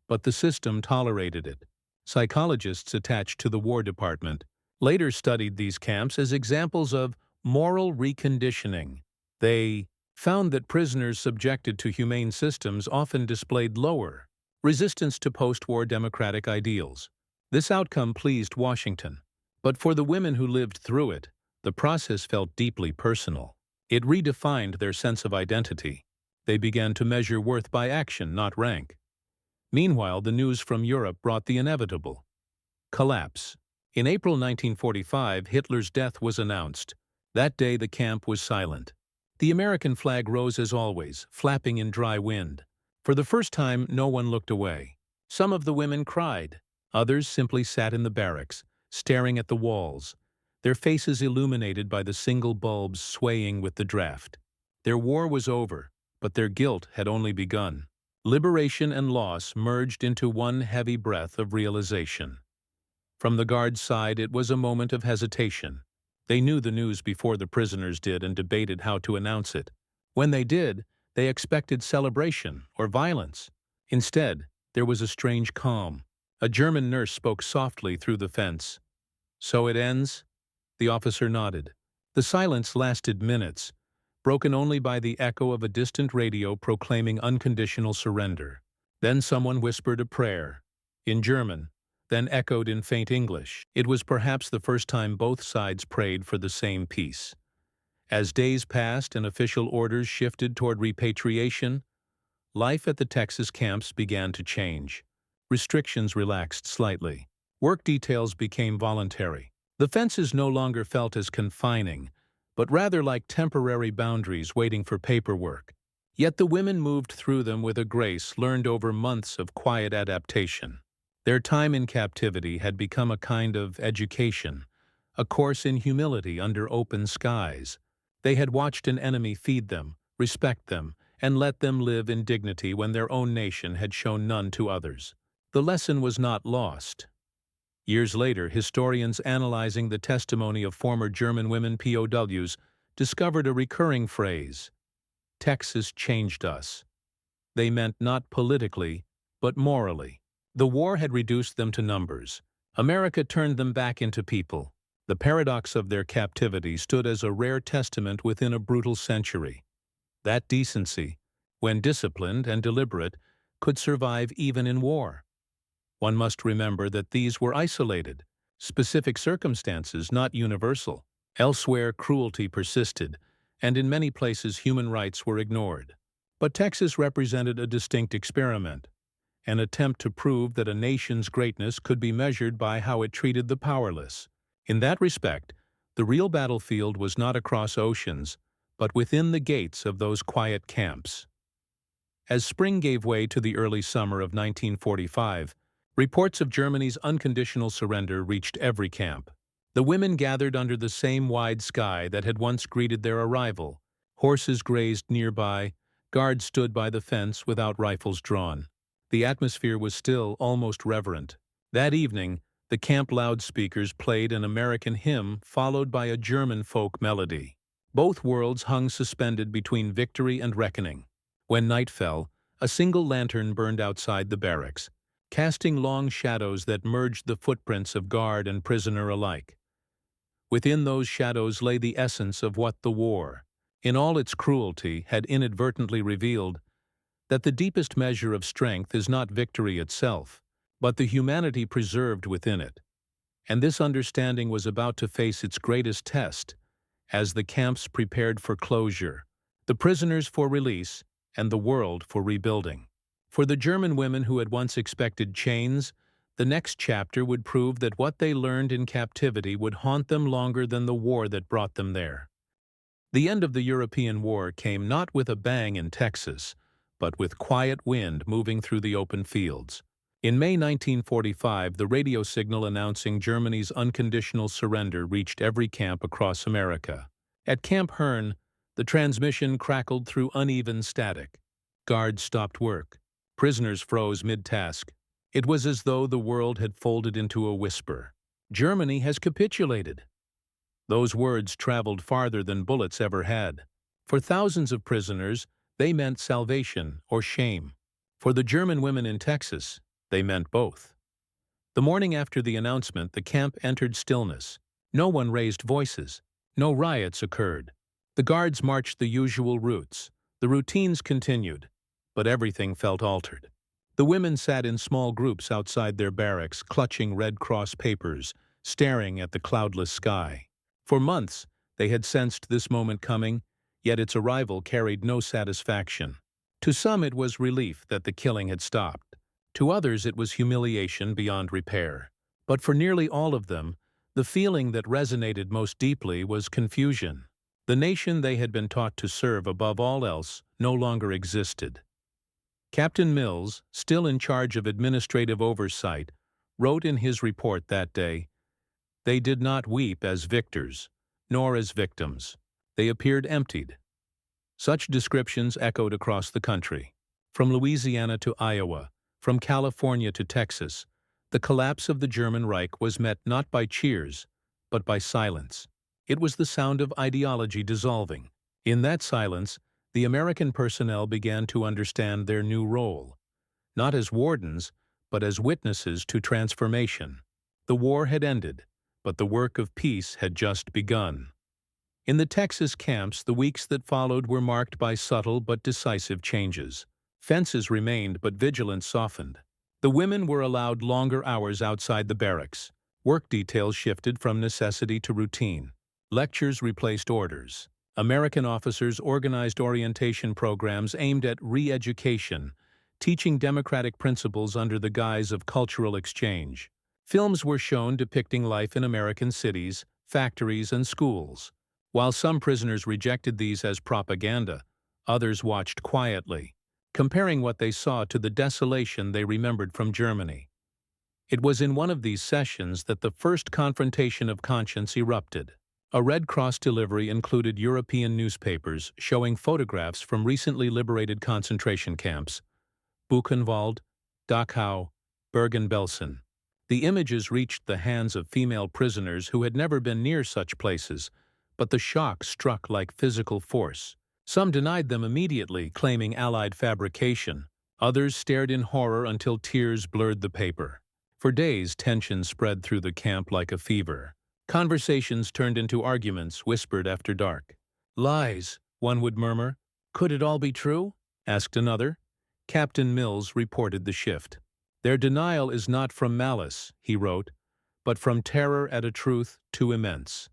but the system tolerated it. Psychologists attached to the War Department later studied these camps as examples of moral reconditioning. They found that prisoners subjected to humane systems often displayed lower resistance to post-war democratic ideals. This outcome pleased Washington, but for the women who lived through it, the process felt deeply personal. It redefined their sense of identity. They began to measure worth by action, not rank. Meanwhile, the news from Europe brought the inevitable: collapse. In April 1945, Hitler's death was announced. That day, the camp was silent. The American flag rose as always, flapping in dry wind. For the first time, no one looked away. Some of the women cried. Others simply sat in the barracks, staring at the walls, their faces illuminated by the single bulbs swaying with the draft. Their war was over, but their guilt had only begun. Liberation and loss merged into one heavy breath of realization. From the Guards' side, it was a moment of hesitation. They knew the news before the prisoners did and debated how to announce it. When they did, they expected celebration or violence. Instead, there was a strange calm. A German nurse spoke softly through the fence. "So it ends?" The officer nodded. The silence lasted minutes, broken only by the echo of a distant radio proclaiming unconditional surrender. Then someone whispered a prayer, in German, then echoed in faint English. It was perhaps the first time both sides prayed for the same peace. As days passed and official orders shifted toward repatriation, life at the Texas camps began to change. Restrictions relaxed slightly. Work details became voluntary. The fences no longer felt as confining, but rather like temporary boundaries waiting for paperwork. Yet the women moved through them with a grace learned over months of quiet adaptation. Their time in captivity had become a kind of education, a course in humility under open skies. They had watched an enemy feed them, respect them, and let them live in dignity when their own nation had shown none to others. The lesson was not lost. Years later, historians analyzing the testimony of former German women POWs discovered a recurring phrase: Texas changed us. They meant not politically, but morally. The war had reduced them to numbers. America turned them back into people. The paradox of their captivity stood as a rare testament within a brutal century. That decency, when disciplined and deliberate, could survive even in war. One must remember that these were isolated, specific circumstances, not universal. Elsewhere, cruelty persisted, and in many places human rights were ignored. But Texas represented a distinct experiment, an attempt to prove that a nation's greatness could be measured by how it treated the powerless. In that respect, the real battlefield was not across oceans, but within the gates of those quiet camps. As spring gave way to the early summer of 1945, reports of Germany's unconditional surrender reached every camp. The women gathered under the same wide sky that had once greeted their arrival. Horses grazed nearby, guards stood by the fence without rifles drawn. The atmosphere was still almost reverent. That evening, the camp loudspeakers played an American hymn followed by a German folk melody. Both worlds hung suspended between victory and reckoning. When night fell, a single lantern burned outside the barracks, casting long shadows that merged the footprints of guard and prisoner alike. Within those shadows lay the essence of what the war, in all its cruelty, had inadvertently revealed: that the deepest measure of strength is not victory itself, but the humanity preserved within it. And this understanding was about to face its greatest test, as the camps prepared for closure, the prisoners for release, and the world for rebuilding. For the German women who had once expected chains, the next chapter would prove that what they learned in captivity would haunt them longer than the war that brought them there. The end of the European war came not with a bang in Texas, but with quiet wind moving through the open fields. In May 1945, the radio signal announcing Germany's unconditional surrender reached every camp across America. At Camp Hearne, the transmission crackled through uneven static. Guards stopped work. Prisoners froze mid-task. It was as though the world had folded into a whisper. Germany has capitulated. Those words traveled farther than bullets ever had. For thousands of prisoners, they meant salvation or shame. For the German women in Texas, they meant both. The morning after the announcement, the camp entered stillness. No one raised voices. No riots occurred. The guards marched the usual routes. The routines continued, but everything felt altered. The women sat in small groups outside their barracks, clutching Red Cross papers, staring at the cloudless sky. For months, they had sensed this moment coming, yet its arrival carried no satisfaction. To some it was relief that the killing had stopped. To others it was humiliation beyond repair. But for nearly all of them, the feeling that resonated most deeply was confusion. The nation they had been taught to serve above all else no longer existed. Captain Mills, still in charge of administrative oversight, wrote in his report that day, "They did not weep as victors, nor as victims. They appeared emptied." Such descriptions echoed across the country. From Louisiana to Iowa, from California to Texas, the collapse of the German Reich was met not by cheers, but by silence. It was the sound of ideology dissolving. In that silence, the American personnel began to understand their new role, not as wardens, but as witnesses to transformation. The war had ended, but the work of peace had just begun. In the Texas camps, the weeks that followed were marked by subtle but decisive changes. Fences remained, but vigilance softened. The women were allowed longer hours outside the barracks. Work details shifted from necessity to routine. Lectures replaced orders. American officers organized orientation programs aimed at re-education, teaching democratic principles under the guise of cultural exchange. Films were shown depicting life in American cities, factories, and schools. While some prisoners rejected these as propaganda, others watched quietly, comparing what they saw to the desolation they remembered from Germany. It was in one of these sessions that the first confrontation of conscience erupted. A Red Cross delivery included European newspapers showing photographs from recently liberated concentration camps: Buchenwald, Dachau, Bergen-Belsen. The images reached the hands of female prisoners who had never been near such places, but the shock struck like physical force. Some denied them immediately, claiming Allied fabrication. Others stared in horror until tears blurred the paper. For days, tension spread through the camp like a fever. Conversations turned into arguments, whispered after dark. "Lies," one would murmur. "Could it all be true?" asked another. Captain Mills reported the shift. "Their denial is not from malice," he wrote, "but from terror at a truth too immense."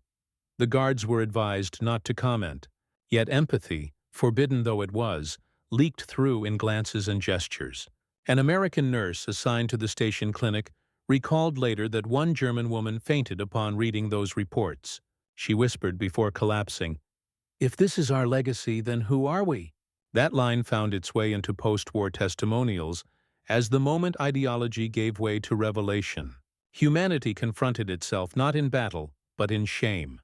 The guards were advised not to comment, yet empathy, forbidden though it was, leaked through in glances and gestures. An American nurse assigned to the station clinic recalled later that one German woman fainted upon reading those reports. She whispered before collapsing, "If this is our legacy, then who are we?" That line found its way into post-war testimonials as the moment ideology gave way to revelation. Humanity confronted itself not in battle, but in shame.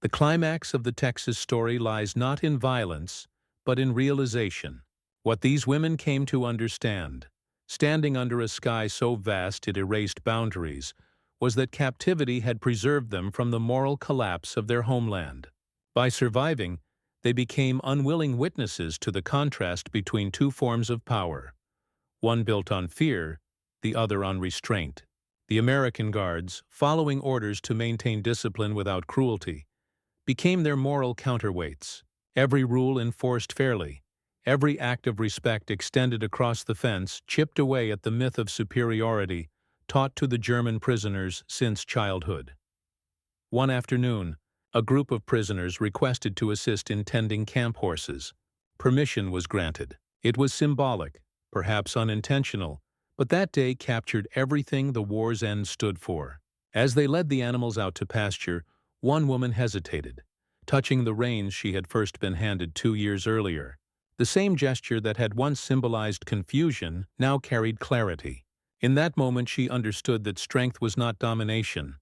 The climax of the Texas story lies not in violence, but in realization. What these women came to understand, standing under a sky so vast it erased boundaries, was that captivity had preserved them from the moral collapse of their homeland. By surviving, they became unwilling witnesses to the contrast between two forms of power, one built on fear, the other on restraint. The American guards, following orders to maintain discipline without cruelty, became their moral counterweights. Every rule enforced fairly, every act of respect extended across the fence chipped away at the myth of superiority taught to the German prisoners since childhood. One afternoon, a group of prisoners requested to assist in tending camp horses. Permission was granted. It was symbolic, perhaps unintentional, but that day captured everything the war's end stood for. As they led the animals out to pasture, one woman hesitated, touching the reins she had first been handed 2 years earlier. The same gesture that had once symbolized confusion now carried clarity. In that moment she understood that strength was not domination.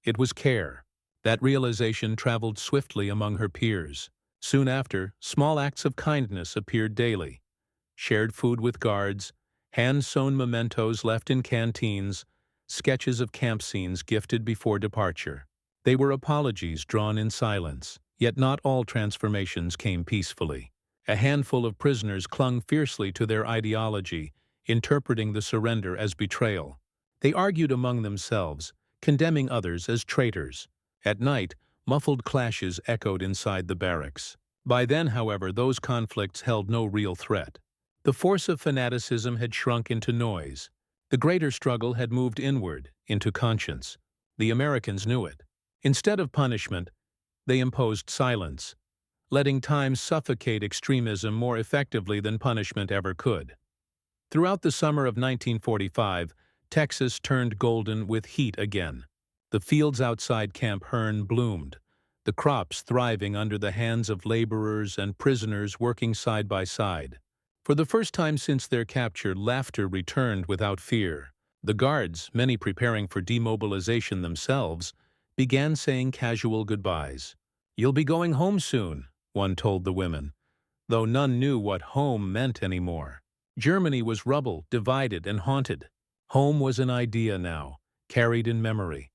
It was care. That realization traveled swiftly among her peers. Soon after, small acts of kindness appeared daily. Shared food with guards, hand-sewn mementos left in canteens, sketches of camp scenes gifted before departure. They were apologies drawn in silence, yet not all transformations came peacefully. A handful of prisoners clung fiercely to their ideology, interpreting the surrender as betrayal. They argued among themselves, condemning others as traitors. At night, muffled clashes echoed inside the barracks. By then, however, those conflicts held no real threat. The force of fanaticism had shrunk into noise. The greater struggle had moved inward, into conscience. The Americans knew it. Instead of punishment, they imposed silence, letting time suffocate extremism more effectively than punishment ever could. Throughout the summer of 1945, Texas turned golden with heat again. The fields outside Camp Hearne bloomed, the crops thriving under the hands of laborers and prisoners working side by side. For the first time since their capture, laughter returned without fear. The guards, many preparing for demobilization themselves, began saying casual goodbyes. "You'll be going home soon," one told the women, though none knew what home meant anymore. Germany was rubble, divided, and haunted. Home was an idea now, carried in memory.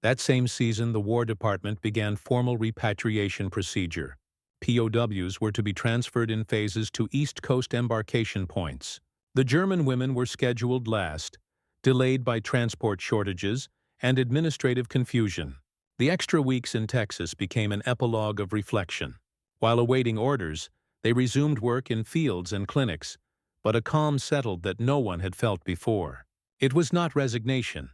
That same season, the War Department began formal repatriation procedure. POWs were to be transferred in phases to East Coast embarkation points. The German women were scheduled last, delayed by transport shortages and administrative confusion. The extra weeks in Texas became an epilogue of reflection. While awaiting orders, they resumed work in fields and clinics, but a calm settled that no one had felt before. It was not resignation.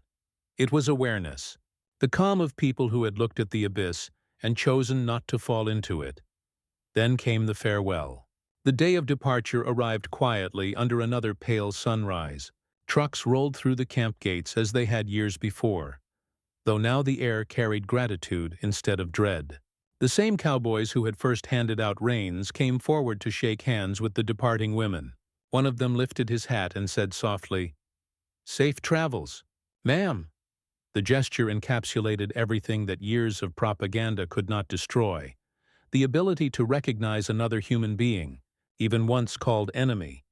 It was awareness. The calm of people who had looked at the abyss and chosen not to fall into it. Then came the farewell. The day of departure arrived quietly under another pale sunrise. Trucks rolled through the camp gates as they had years before, though now the air carried gratitude instead of dread. The same cowboys who had first handed out reins came forward to shake hands with the departing women. One of them lifted his hat and said softly, "Safe travels, ma'am." The gesture encapsulated everything that years of propaganda could not destroy: the ability to recognize another human being, even once called enemy.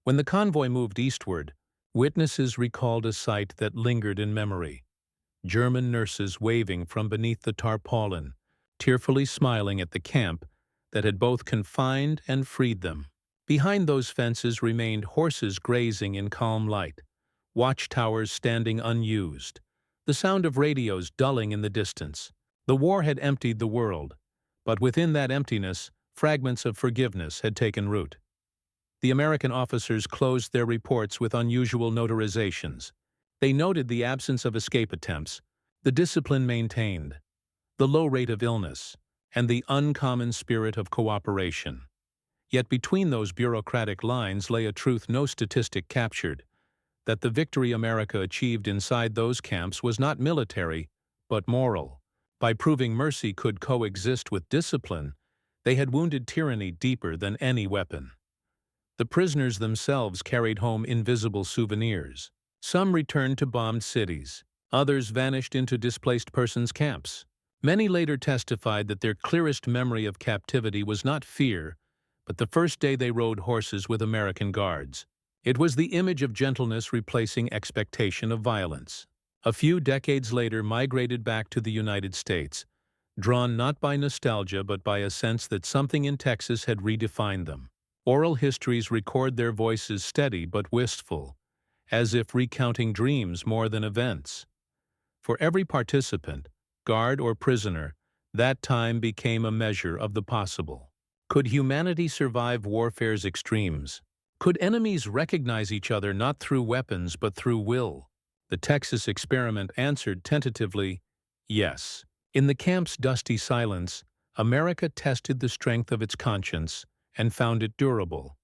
When the convoy moved eastward, witnesses recalled a sight that lingered in memory: German nurses waving from beneath the tarpaulin, tearfully smiling at the camp that had both confined and freed them. Behind those fences remained horses grazing in calm light, watchtowers standing unused, the sound of radios dulling in the distance. The war had emptied the world, but within that emptiness, fragments of forgiveness had taken root. The American officers closed their reports with unusual notarizations. They noted the absence of escape attempts, the discipline maintained, the low rate of illness, and the uncommon spirit of cooperation. Yet between those bureaucratic lines lay a truth no statistic captured: that the victory America achieved inside those camps was not military, but moral. By proving mercy could coexist with discipline, they had wounded tyranny deeper than any weapon. The prisoners themselves carried home invisible souvenirs. Some returned to bombed cities. Others vanished into displaced persons' camps. Many later testified that their clearest memory of captivity was not fear, but the first day they rode horses with American guards. It was the image of gentleness replacing expectation of violence. A few decades later migrated back to the United States, drawn not by nostalgia but by a sense that something in Texas had redefined them. Oral histories record their voices steady but wistful, as if recounting dreams more than events. For every participant, guard or prisoner, that time became a measure of the possible. Could humanity survive warfare's extremes? Could enemies recognize each other not through weapons but through will? The Texas experiment answered tentatively, yes. In the camp's dusty silence, America tested the strength of its conscience and found it durable.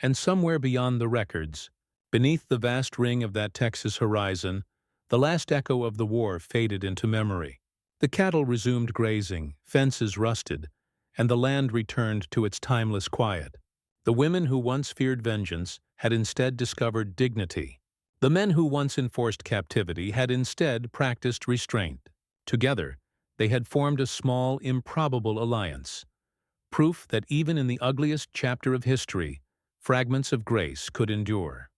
And somewhere beyond the records, beneath the vast ring of that Texas horizon, the last echo of the war faded into memory. The cattle resumed grazing, fences rusted, and the land returned to its timeless quiet. The women who once feared vengeance had instead discovered dignity. The men who once enforced captivity had instead practiced restraint. Together, they had formed a small, improbable alliance, proof that even in the ugliest chapter of history, fragments of grace could endure.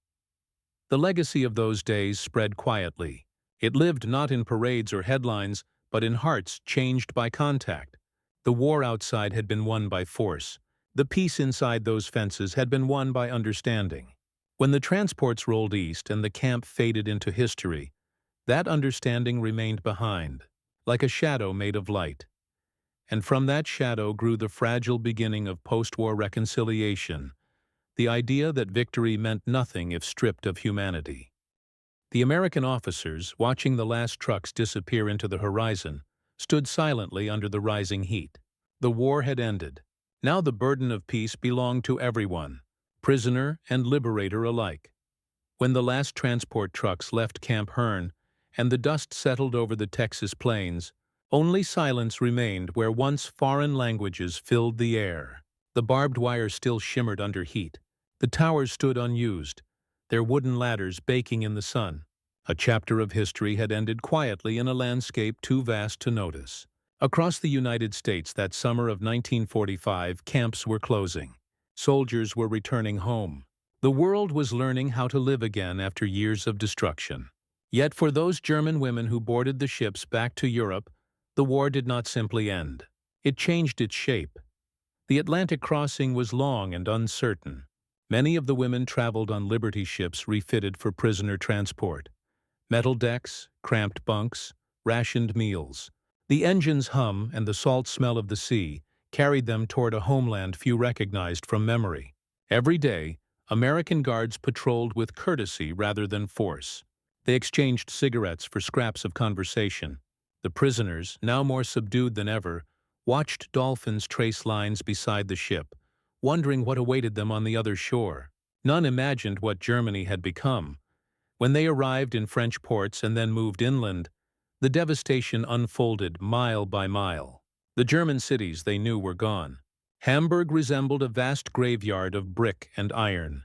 The legacy of those days spread quietly. It lived not in parades or headlines, but in hearts changed by contact. The war outside had been won by force. The peace inside those fences had been won by understanding. When the transports rolled east and the camp faded into history, that understanding remained behind, like a shadow made of light. And from that shadow grew the fragile beginning of post-war reconciliation, the idea that victory meant nothing if stripped of humanity. The American officers, watching the last trucks disappear into the horizon, stood silently under the rising heat. The war had ended. Now the burden of peace belonged to everyone, prisoner and liberator alike. When the last transport trucks left Camp Hearne and the dust settled over the Texas plains, only silence remained where once foreign languages filled the air. The barbed wire still shimmered under heat. The towers stood unused, their wooden ladders baking in the sun. A chapter of history had ended quietly in a landscape too vast to notice. Across the United States that summer of 1945, camps were closing. Soldiers were returning home. The world was learning how to live again after years of destruction. Yet for those German women who boarded the ships back to Europe, the war did not simply end. It changed its shape. The Atlantic crossing was long and uncertain. Many of the women traveled on Liberty ships refitted for prisoner transport. Metal decks, cramped bunks, rationed meals. The engine's hum and the salt smell of the sea carried them toward a homeland few recognized from memory. Every day, American guards patrolled with courtesy rather than force. They exchanged cigarettes for scraps of conversation. The prisoners, now more subdued than ever, watched dolphins trace lines beside the ship, wondering what awaited them on the other shore. None imagined what Germany had become. When they arrived in French ports and then moved inland, the devastation unfolded mile by mile. The German cities they knew were gone. Hamburg resembled a vast graveyard of brick and iron.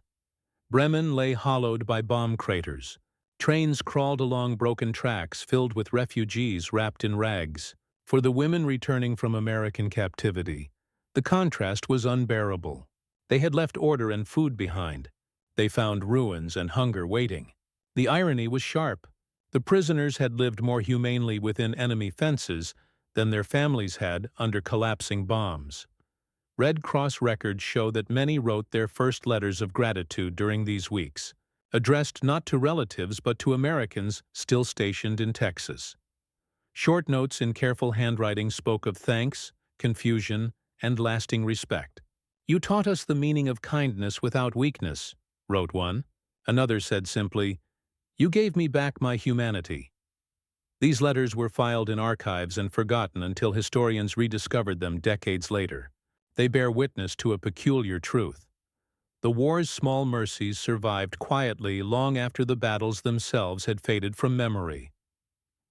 Bremen lay hollowed by bomb craters. Trains crawled along broken tracks filled with refugees wrapped in rags. For the women returning from American captivity, the contrast was unbearable. They had left order and food behind. They found ruins and hunger waiting. The irony was sharp. The prisoners had lived more humanely within enemy fences than their families had under collapsing bombs. Red Cross records show that many wrote their first letters of gratitude during these weeks, addressed not to relatives but to Americans still stationed in Texas. Short notes in careful handwriting spoke of thanks, confusion, and lasting respect. "You taught us the meaning of kindness without weakness," wrote one. Another said simply, "You gave me back my humanity." These letters were filed in archives and forgotten until historians rediscovered them decades later. They bear witness to a peculiar truth. The war's small mercies survived quietly long after the battles themselves had faded from memory.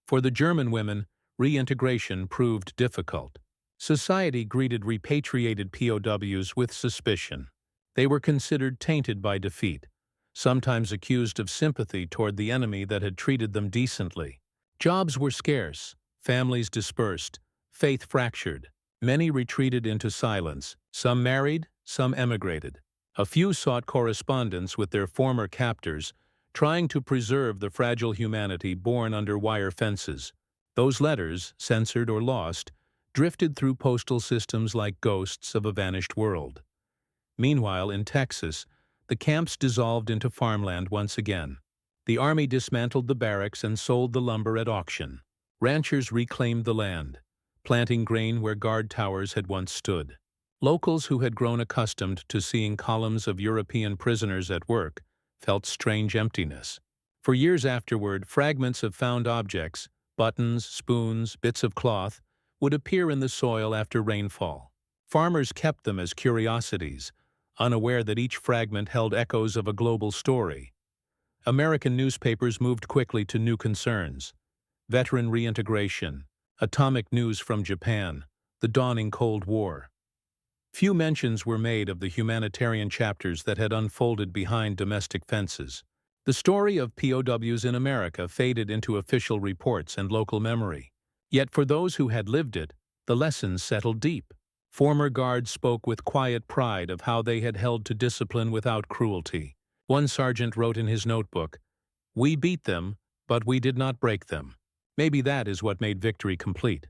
For the German women, reintegration proved difficult. Society greeted repatriated POWs with suspicion. They were considered tainted by defeat, sometimes accused of sympathy toward the enemy that had treated them decently. Jobs were scarce, families dispersed, faith fractured. Many retreated into silence, some married, some emigrated. A few sought correspondence with their former captors, trying to preserve the fragile humanity born under wire fences. Those letters, censored or lost, drifted through postal systems like ghosts of a vanished world. Meanwhile, in Texas, the camps dissolved into farmland once again. The army dismantled the barracks and sold the lumber at auction. Ranchers reclaimed the land, planting grain where guard towers had once stood. Locals who had grown accustomed to seeing columns of European prisoners at work felt strange emptiness. For years afterward, fragments of found objects, buttons, spoons, bits of cloth, would appear in the soil after rainfall. Farmers kept them as curiosities, unaware that each fragment held echoes of a global story. American newspapers moved quickly to new concerns: veteran reintegration, atomic news from Japan, the dawning Cold War. Few mentions were made of the humanitarian chapters that had unfolded behind domestic fences. The story of POWs in America faded into official reports and local memory. Yet for those who had lived it, the lessons settled deep. Former guards spoke with quiet pride of how they had held to discipline without cruelty. One sergeant wrote in his notebook, "We beat them, but we did not break them." Maybe that is what made victory complete.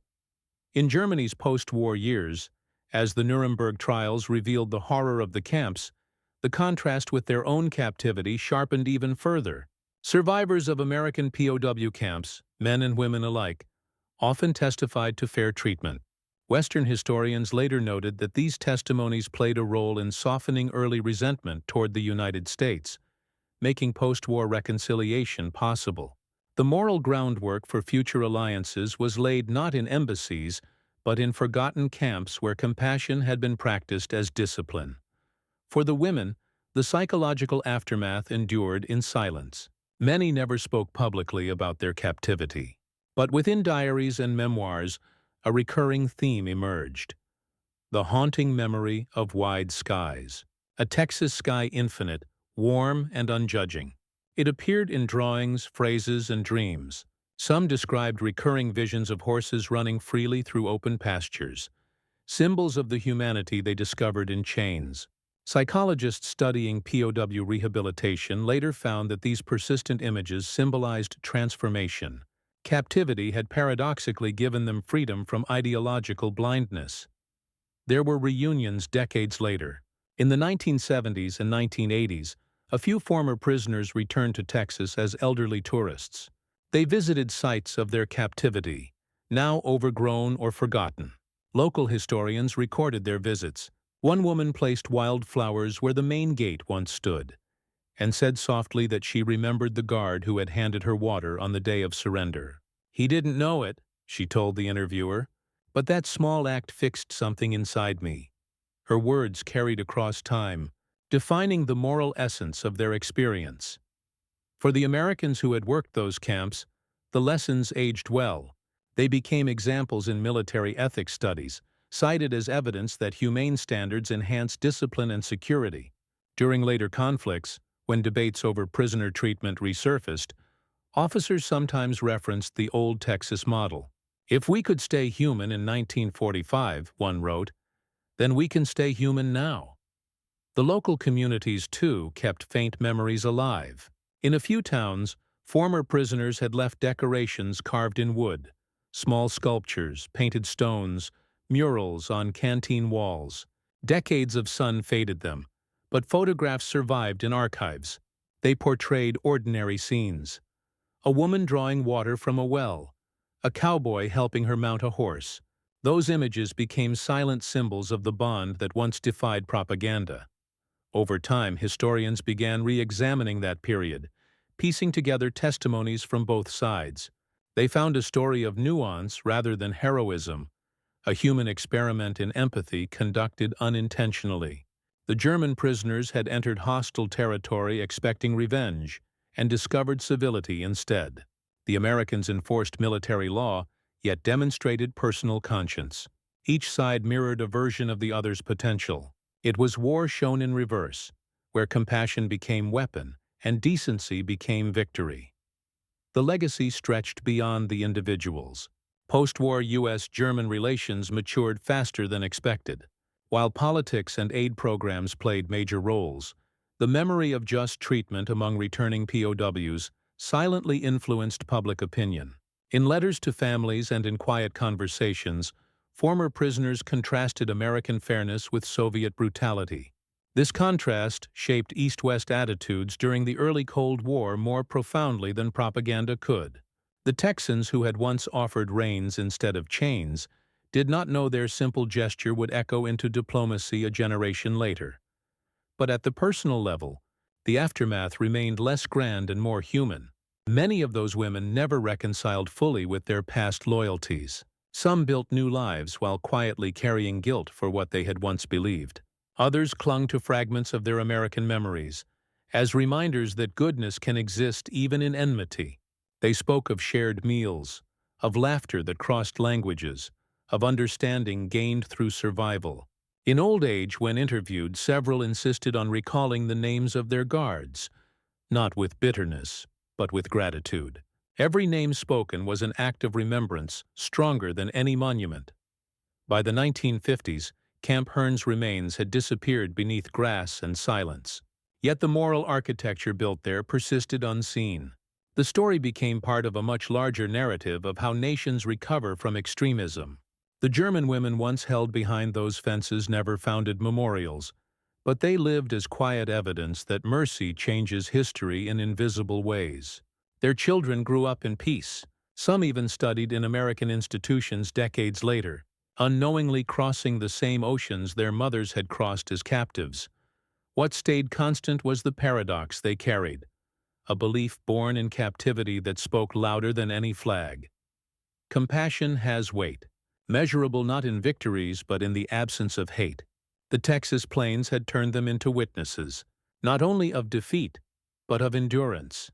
In Germany's post-war years, as the Nuremberg trials revealed the horror of the camps, the contrast with their own captivity sharpened even further. Survivors of American POW camps, men and women alike, often testified to fair treatment. Western historians later noted that these testimonies played a role in softening early resentment toward the United States, making post-war reconciliation possible. The moral groundwork for future alliances was laid not in embassies, but in forgotten camps where compassion had been practiced as discipline. For the women, the psychological aftermath endured in silence. Many never spoke publicly about their captivity. But within diaries and memoirs, a recurring theme emerged: the haunting memory of wide skies. A Texas sky infinite, warm and unjudging. It appeared in drawings, phrases, and dreams. Some described recurring visions of horses running freely through open pastures, symbols of the humanity they discovered in chains. Psychologists studying POW rehabilitation later found that these persistent images symbolized transformation. Captivity had paradoxically given them freedom from ideological blindness. There were reunions decades later. In the 1970s and 1980s, a few former prisoners returned to Texas as elderly tourists. They visited sites of their captivity, now overgrown or forgotten. Local historians recorded their visits. One woman placed wildflowers where the main gate once stood, and said softly that she remembered the guard who had handed her water on the day of surrender. "He didn't know it," she told the interviewer, But that small act fixed something inside me. Her words carried across time, defining the moral essence of their experience. For the Americans who had worked those camps, the lessons aged well. They became examples in military ethics studies, cited as evidence that humane standards enhance discipline and security. During later conflicts, when debates over prisoner treatment resurfaced, officers sometimes referenced the old Texas model. "If we could stay human in 1945," one wrote, "then we can stay human now." The local communities, too, kept faint memories alive. In a few towns, former prisoners had left decorations carved in wood, small sculptures, painted stones, murals on canteen walls. Decades of sun faded them, but photographs survived in archives. They portrayed ordinary scenes. A woman drawing water from a well, a cowboy helping her mount a horse. Those images became silent symbols of the bond that once defied propaganda. Over time, historians began re-examining that period, piecing together testimonies from both sides. They found a story of nuance rather than heroism, a human experiment in empathy conducted unintentionally. The German prisoners had entered hostile territory expecting revenge, and discovered civility instead. The Americans enforced military law, yet demonstrated personal conscience. Each side mirrored a version of the other's potential. It was war shown in reverse, where compassion became weapon and decency became victory. The legacy stretched beyond the individuals. Post-war U.S.-German relations matured faster than expected. While politics and aid programs played major roles, the memory of just treatment among returning POWs silently influenced public opinion. In letters to families and in quiet conversations, former prisoners contrasted American fairness with Soviet brutality. This contrast shaped East-West attitudes during the early Cold War more profoundly than propaganda could. The Texans, who had once offered reins instead of chains, did not know their simple gesture would echo into diplomacy a generation later. But at the personal level, the aftermath remained less grand and more human. Many of those women never reconciled fully with their past loyalties. Some built new lives while quietly carrying guilt for what they had once believed. Others clung to fragments of their American memories, as reminders that goodness can exist even in enmity. They spoke of shared meals, of laughter that crossed languages, of understanding gained through survival. In old age, when interviewed, several insisted on recalling the names of their guards, not with bitterness, but with gratitude. Every name spoken was an act of remembrance, stronger than any monument. By the 1950s, Camp Hearne's remains had disappeared beneath grass and silence. Yet the moral architecture built there persisted unseen. The story became part of a much larger narrative of how nations recover from extremism. The German women once held behind those fences never founded memorials, but they lived as quiet evidence that mercy changes history in invisible ways. Their children grew up in peace. Some even studied in American institutions decades later, unknowingly crossing the same oceans their mothers had crossed as captives. What stayed constant was the paradox they carried, a belief born in captivity that spoke louder than any flag. Compassion has weight, measurable not in victories but in the absence of hate. The Texas plains had turned them into witnesses, not only of defeat, but of endurance.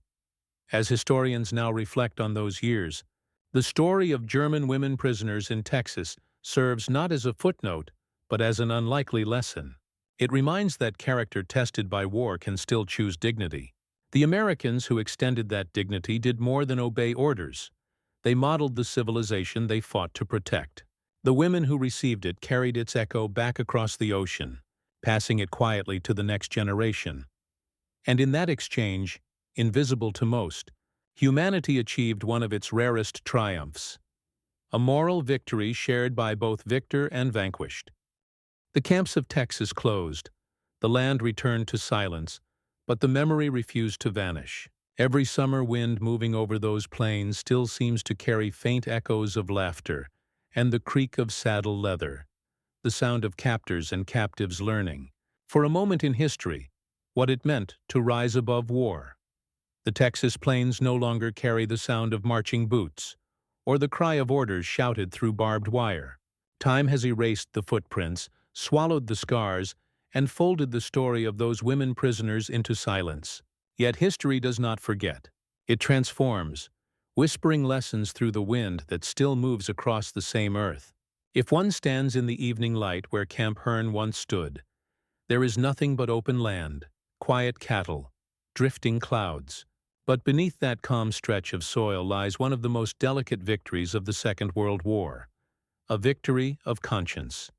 As historians now reflect on those years, the story of German women prisoners in Texas serves not as a footnote, but as an unlikely lesson. It reminds that character tested by war can still choose dignity. The Americans who extended that dignity did more than obey orders. They modeled the civilization they fought to protect. The women who received it carried its echo back across the ocean, passing it quietly to the next generation. And in that exchange, invisible to most, humanity achieved one of its rarest triumphs, a moral victory shared by both victor and vanquished. The camps of Texas closed. The land returned to silence, but the memory refused to vanish. Every summer wind moving over those plains still seems to carry faint echoes of laughter and the creak of saddle leather, the sound of captors and captives learning, for a moment in history, what it meant to rise above war. The Texas plains no longer carry the sound of marching boots or the cry of orders shouted through barbed wire. Time has erased the footprints, swallowed the scars, and folded the story of those women prisoners into silence. Yet history does not forget. It transforms, whispering lessons through the wind that still moves across the same earth. If one stands in the evening light where Camp Hearne once stood, there is nothing but open land, quiet cattle, drifting clouds. But beneath that calm stretch of soil lies one of the most delicate victories of the Second World War, a victory of conscience.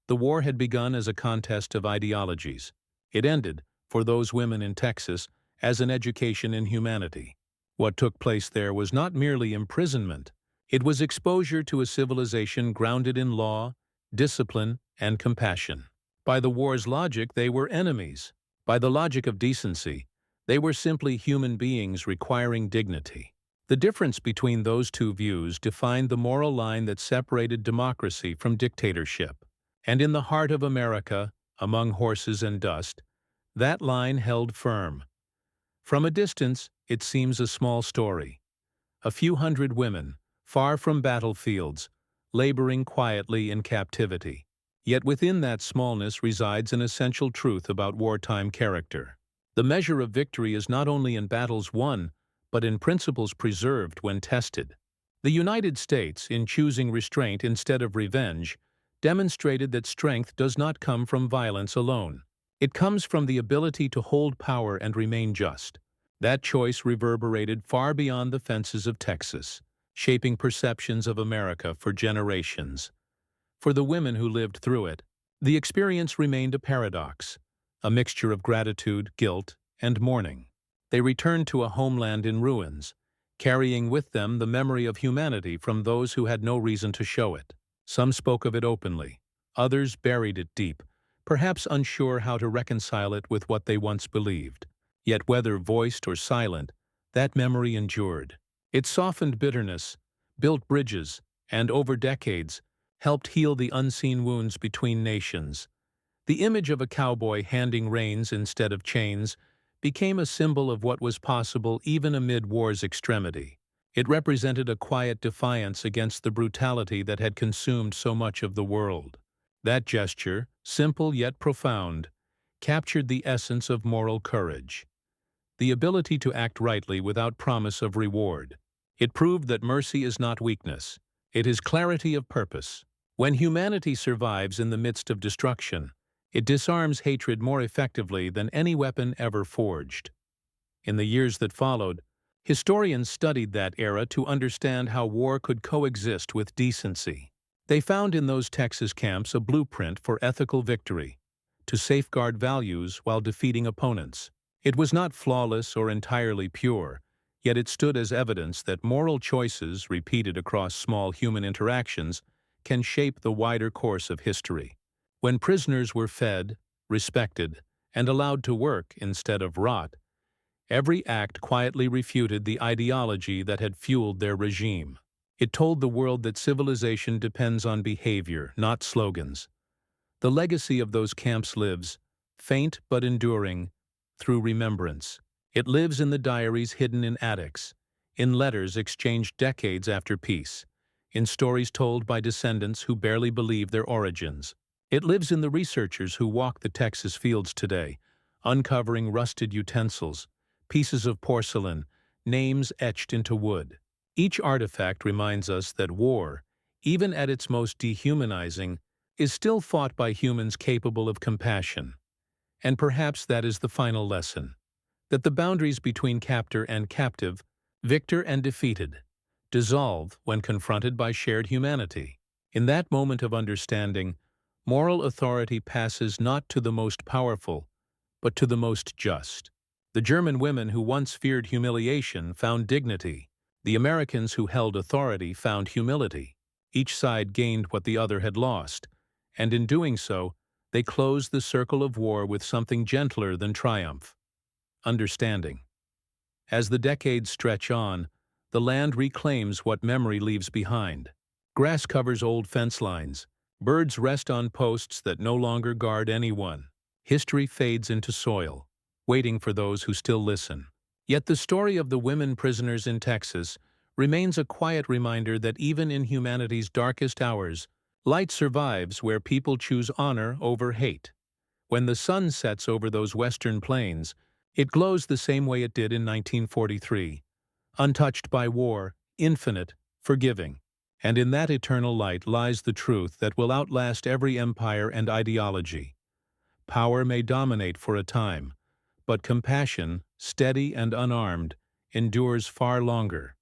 The war had begun as a contest of ideologies. It ended, for those women in Texas, as an education in humanity. What took place there was not merely imprisonment. It was exposure to a civilization grounded in law, discipline, and compassion. By the war's logic, they were enemies. By the logic of decency, they were simply human beings requiring dignity. The difference between those two views defined the moral line that separated democracy from dictatorship. And in the heart of America, among horses and dust, that line held firm. From a distance, it seems a small story. A few hundred women, far from battlefields, laboring quietly in captivity. Yet within that smallness resides an essential truth about wartime character. The measure of victory is not only in battles won, but in principles preserved when tested. The United States, in choosing restraint instead of revenge, demonstrated that strength does not come from violence alone. It comes from the ability to hold power and remain just. That choice reverberated far beyond the fences of Texas, shaping perceptions of America for generations. For the women who lived through it, the experience remained a paradox, a mixture of gratitude, guilt, and mourning. They returned to a homeland in ruins, carrying with them the memory of humanity from those who had no reason to show it. Some spoke of it openly, others buried it deep, perhaps unsure how to reconcile it with what they once believed. Yet whether voiced or silent, that memory endured. It softened bitterness, built bridges, and over decades, helped heal the unseen wounds between nations. The image of a cowboy handing reins instead of chains became a symbol of what was possible even amid war's extremity. It represented a quiet defiance against the brutality that had consumed so much of the world. That gesture, simple yet profound, captured the essence of moral courage. The ability to act rightly without promise of reward. It proved that mercy is not weakness. It is clarity of purpose. When humanity survives in the midst of destruction, it disarms hatred more effectively than any weapon ever forged. In the years that followed, historians studied that era to understand how war could coexist with decency. They found in those Texas camps a blueprint for ethical victory, to safeguard values while defeating opponents. It was not flawless or entirely pure, yet it stood as evidence that moral choices, repeated across small human interactions, can shape the wider course of history. When prisoners were fed, respected, and allowed to work instead of rot, every act quietly refuted the ideology that had fueled their regime. It told the world that civilization depends on behavior, not slogans. The legacy of those camps lives, faint but enduring, through remembrance. It lives in the diaries hidden in attics, in letters exchanged decades after peace, in stories told by descendants who barely believe their origins. It lives in the researchers who walk the Texas fields today, uncovering rusted utensils, pieces of porcelain, names etched into wood. Each artifact reminds us that war, even at its most dehumanizing, is still fought by humans capable of compassion. And perhaps that is the final lesson, that the boundaries between captor and captive, victor and defeated, dissolve when confronted by shared humanity. In that moment of understanding, moral authority passes not to the most powerful, but to the most just. The German women who once feared humiliation found dignity. The Americans who held authority found humility. Each side gained what the other had lost, and in doing so, they closed the circle of war with something gentler than triumph: understanding. As the decades stretch on, the land reclaims what memory leaves behind. Grass covers old fence lines. Birds rest on posts that no longer guard anyone. History fades into soil, waiting for those who still listen. Yet the story of the women prisoners in Texas remains a quiet reminder that even in humanity's darkest hours, Light survives where people choose honor over hate. When the sun sets over those western plains, it glows the same way it did in 1943, untouched by war, infinite, forgiving. And in that eternal light lies the truth that will outlast every empire and ideology. Power may dominate for a time, but compassion, steady and unarmed, endures far longer.